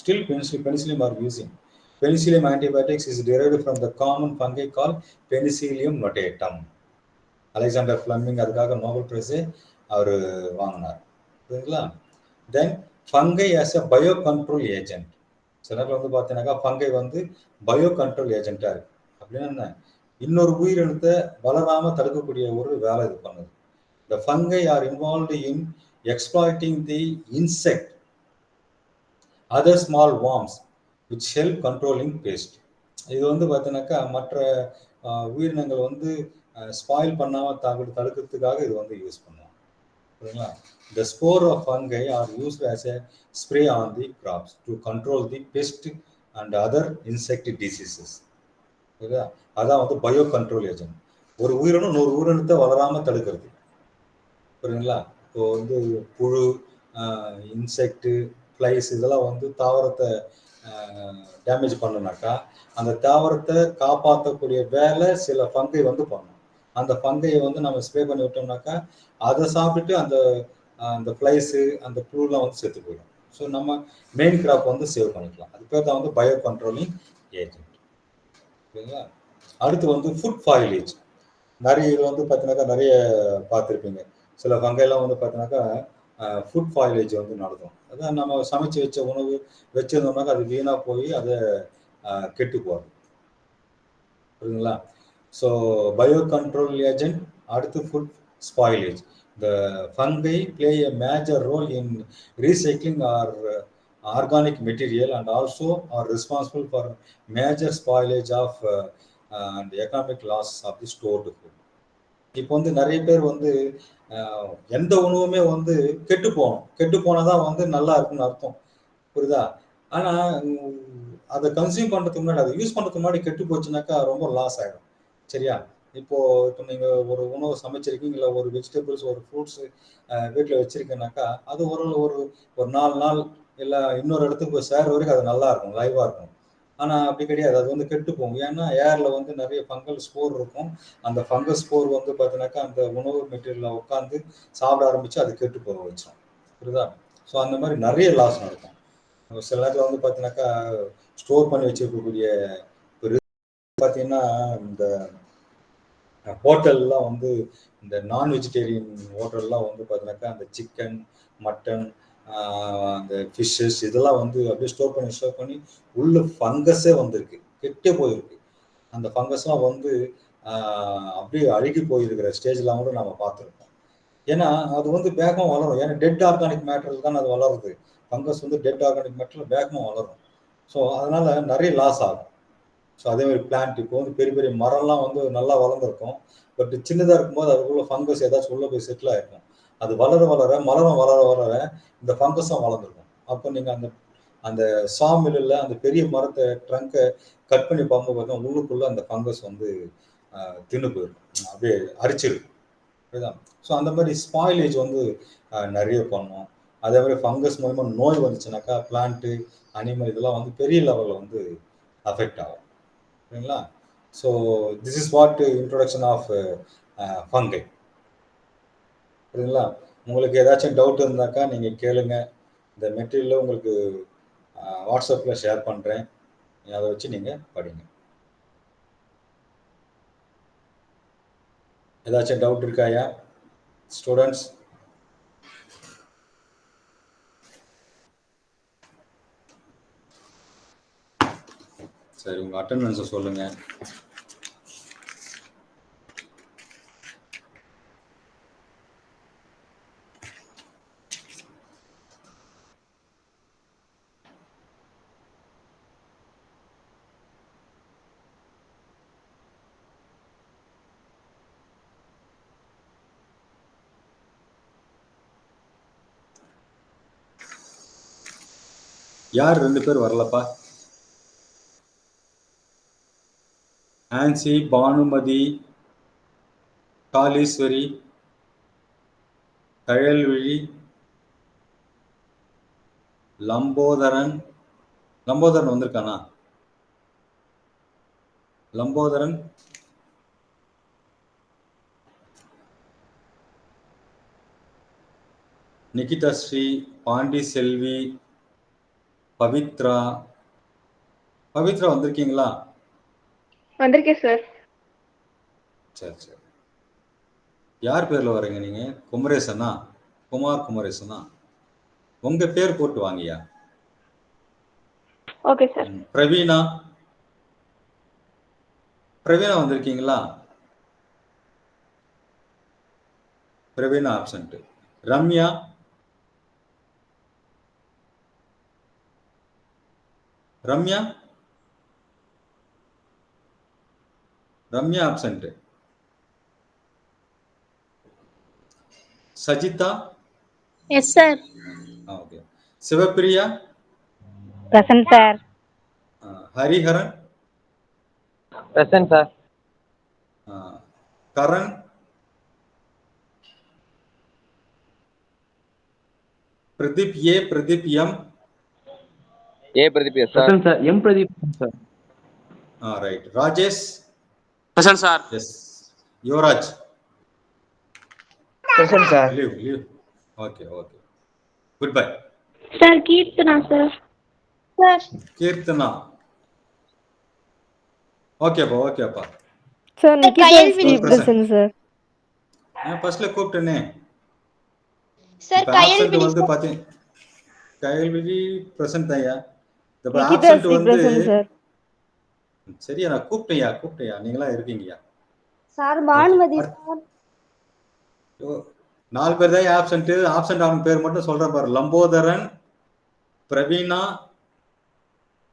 Still penicillium are using. Penicillium antibiotics is derived from the common fungi called Penicillium notatum. Alexander Fleming அதுக்காக Nobel பிரைஸே அவர் வாங்கினார். புரியுதுங்களா? Then fungi as a bio control agent. சில நேரத்தில் வந்து பார்த்தீங்கன்னாக்கா ஃபங்கை வந்து பயோ கண்ட்ரோல் ஏஜென்ட்டாக இருக்கு. அப்படின்னு என்ன, இன்னொரு உயிரினத்தை வளராம தடுக்கக்கூடிய ஒரு வேலை இது பண்ணுது. The fungi are involved in exploiting the insect, other small worms which help controlling pest. இது வந்து பார்த்தீங்கன்னாக்கா மற்ற உயிரினங்கள் வந்து ஸ்பாயில் பண்ணாமல் தடுக்கிறதுக்காக இது வந்து யூஸ் பண்ணுவோம். சரிங்களா? The spore of fungi are used as a spray on the crops to control the pest and other insect diseases. சரிங்களா? அதான் வந்து பயோ கண்ட்ரோல் ஏஜென்ட். ஒரு உயிரினம் ஒரு உயிரினத்தை வளராமல் தடுக்கிறது. புரியுங்களா? இப்போ வந்து புழு, இன்செக்ட், ஃப்ளைஸ் இதெல்லாம் வந்து தாவரத்தை டேமேஜ் பண்ணுனாக்கா அந்த தாவரத்தை காப்பாற்றக்கூடிய வேலை சில ஃபங்கை வந்து பண்ணும். அந்த ஃபங்கையை வந்து நம்ம ஸ்ப்ரே பண்ணி விட்டோம்னாக்கா அதை சாப்பிட்டு அந்த ஃப்ளைஸு அந்த புழுலாம் வந்து செத்து போயிடும். ஸோ நம்ம மெயின் கிராப் வந்து சேவ் பண்ணிக்கலாம். அது பேர் தான் வந்து பயோ கண்ட்ரோலிங் ஏஜென்ட். சரிங்களா? அடுத்து வந்து ஃபுட் ஃபாயிலேஜ். நிறைய இது வந்து பார்த்தீங்கன்னாக்கா நிறைய பார்த்துருப்பீங்க. சில ஃபங்கைலாம் வந்து பார்த்தீங்கன்னாக்கா ஃபுட் ஃபாயிலேஜ் வந்து நடக்கும். அதான் நம்ம சமைச்சு வச்ச உணவு வச்சிருந்தோம்னாக்கா அது வீணாக போய் அதை கெட்டு போகுது. புரியுதுங்களா? So bio control agent. அடுத்து food spoilage. The fungi play a major role in recycling are organic material and also are responsible for major spoilage of and economic loss of the stored food. இப்போ வந்து நிறைய பேர் வந்து எந்த உணவுமே வந்து கெட்டு போனாதான் வந்து நல்லா இருக்குன்னு அர்த்தம். புரியுதா? ஆனா அதை கன்சியூம் பண்றதுக்கு முன்னாடி, அதை யூஸ் பண்றதுக்கு முன்னாடி கெட்டு போச்சுனாக்கா ரொம்ப லாஸ் ஆயிடும். சரியா? இப்போ நீங்க ஒரு உணவு சமைச்சிருக்கீங்க, இல்லை ஒரு வெஜிடபிள்ஸ் ஒரு ஃப்ரூட்ஸ் வீட்டில் வச்சிருக்கீங்கன்னாக்கா அது ஒரு 4 நாள் இல்லை இன்னொரு இடத்துக்கு போய் சேர்ற வரைக்கும் அது நல்லா இருக்கும், லைவா இருக்கும். ஆனா அப்படி கிடையாது, அது வந்து கெட்டு போகும். ஏன்னா ஏர்ல வந்து நிறைய ஃபங்கல் ஸ்போர் இருக்கும். அந்த ஃபங்கல் ஸ்போர் வந்து பார்த்தீங்கன்னாக்கா அந்த உணவு மெட்டீரியல்ல உட்காந்து சாப்பிட ஆரம்பிச்சு அது கெட்டு போக வச்சிடும். புரியுதா? ஸோ அந்த மாதிரி நிறைய லாஸ் நடக்கும். சில நேரத்தில் வந்து பார்த்தீங்கன்னாக்கா ஸ்டோர் பண்ணி வச்சிருக்கக்கூடிய பார்த்தீங்கன்னா இந்த ஹோட்டல்லாம் வந்து இந்த நான் வெஜிடேரியன் ஹோட்டல்லாம் வந்து பார்த்தீங்கன்னாக்கா அந்த சிக்கன், மட்டன், அந்த ஃபிஷ்ஷஸ் இதெல்லாம் வந்து அப்படியே ஸ்டோர் பண்ணி உள்ள ஃபங்கஸே வந்திருக்கு, கெட்டே போயிருக்கு. அந்த ஃபங்கஸ்லாம் வந்து அப்படியே அழுகி போயிருக்கிற ஸ்டேஜ்லாம் கூட நம்ம பார்த்துருக்கோம். ஏன்னா அது வந்து வேகமாக வளரும். ஏன்னா டெட் ஆர்கானிக் மேட்டரில் தான் அது வளருது. ஃபங்கஸ் வந்து டெட் ஆர்கானிக் மேட்டரில் வேகமாக வளரும். ஸோ அதனால நிறைய லாஸ் ஆகும். ஸோ அதே மாதிரி பிளான்ட் இப்போ வந்து பெரிய பெரிய மரம்லாம் வந்து நல்லா வளர்ந்துருக்கும். பட் சின்னதாக இருக்கும்போது அதுக்குள்ள ஃபங்கஸ் ஏதாச்சும் உள்ள போய் செட்டில் ஆயிருக்கும். அது வளர வளர மரம் வளர வளர இந்த ஃபங்கஸும் வளர்ந்துருக்கும். அப்போ நீங்கள் அந்த அந்த சா மில்லில் அந்த பெரிய மரத்தை ட்ரங்கை கட் பண்ணி பார்க்கும்போது பார்த்தா உள்ளுக்குள்ள அந்த ஃபங்கஸ் வந்து தின்னு போயிடும், அப்படியே அரிச்சிருக்கு. புரியுதான்? ஸோ அந்த மாதிரி ஸ்பாயிலேஜ் வந்து நிறைய பண்ணும். அதே மாதிரி ஃபங்கஸ் மூலமா நோய் வந்துச்சுனாக்கா பிளான்ட்டு, அனிமல் இதெல்லாம் வந்து பெரிய லெவலில் வந்து அஃபெக்ட் ஆகும். சரிங்களா? So this is what introduction of fungi. சரிங்களா? உங்களுக்கு ஏதாச்சும் டவுட் இருந்தாக்கா நீங்கள் கேளுங்க. இந்த மெட்டீரியலை உங்களுக்கு வாட்ஸ்அப்பில் ஷேர் பண்ணுறேன். அதை வச்சு நீங்கள் படிங்க. ஏதாச்சும் டவுட் இருக்காயா ஸ்டூடெண்ட்ஸ்? சரி, உங்கள் அட்டெண்டன்ஸை சொல்லுங்கள். யார் 2 பேர் வரலப்பா? ஆன்சி, பானுமதி, காளீஸ்வரி, கயல்விழி, லம்போதரன். லம்போதரன் வந்திருக்கானா? லம்போதரன், நிகிதா ஸ்ரீ, பாண்டி செல்வி, பவித்ரா. பவித்ரா வந்திருக்கீங்களா? வந்திருக்கேன் சார். சரி சரி. யார் பேர்ல வரீங்க நீங்க? குமரேசனா? குமரேசனா? உங்க பேர் போட்டு வாங்கயா. Okay sir. பிரவீனா. பிரவீனா வந்திருக்கீங்களா? Praveena absent. Ramya. Ramya absent. Sajitha. Yes sir. Okay. Sivapriya. Present sir. Hariharan. Present sir. Karan. Pradeep A. Pradeep M. Pradeep S sir. Present sir. M Pradeep sir. Right. Rajesh. Present sir. S. Yuvaraj. Present sir. Leave. Okay. Good bye. Sir Keerthana sir. Sir Keerthana. ஓகேப்பா. Sir Nikitha Sri present sir. நான் ஃபர்ஸ்ட்ல கூப்பிட்டேனே sir Kayalvizhi வந்து பாத்தீங்க. Kayalvizhi present ஐயா. இந்த Nikita absent Sri வந்து present sir. சரியா நான் கூப்பிட்டேயா நீங்களா இருக்கீங்கயா. Sir Bhanumathi sir. 4 பேர் தான் ஆப்சென்ட் ஆன பேர் மட்டும் சொல்றேன் பாரு. லம்போதரன், பிரவீனா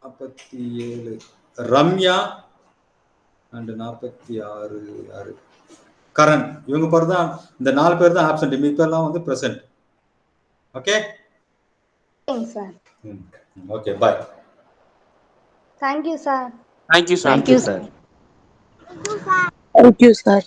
47, ரம்யா அண்ட் 46 கரண். இவங்க பேர் தான், இந்த 4 பேர் தான் ஆப்சென்ட். மீதி பேர்லாம் வந்து present. Okay sir. Okay bye. Thank you sir. Thank you sir. Thank you sir. Thank you sir.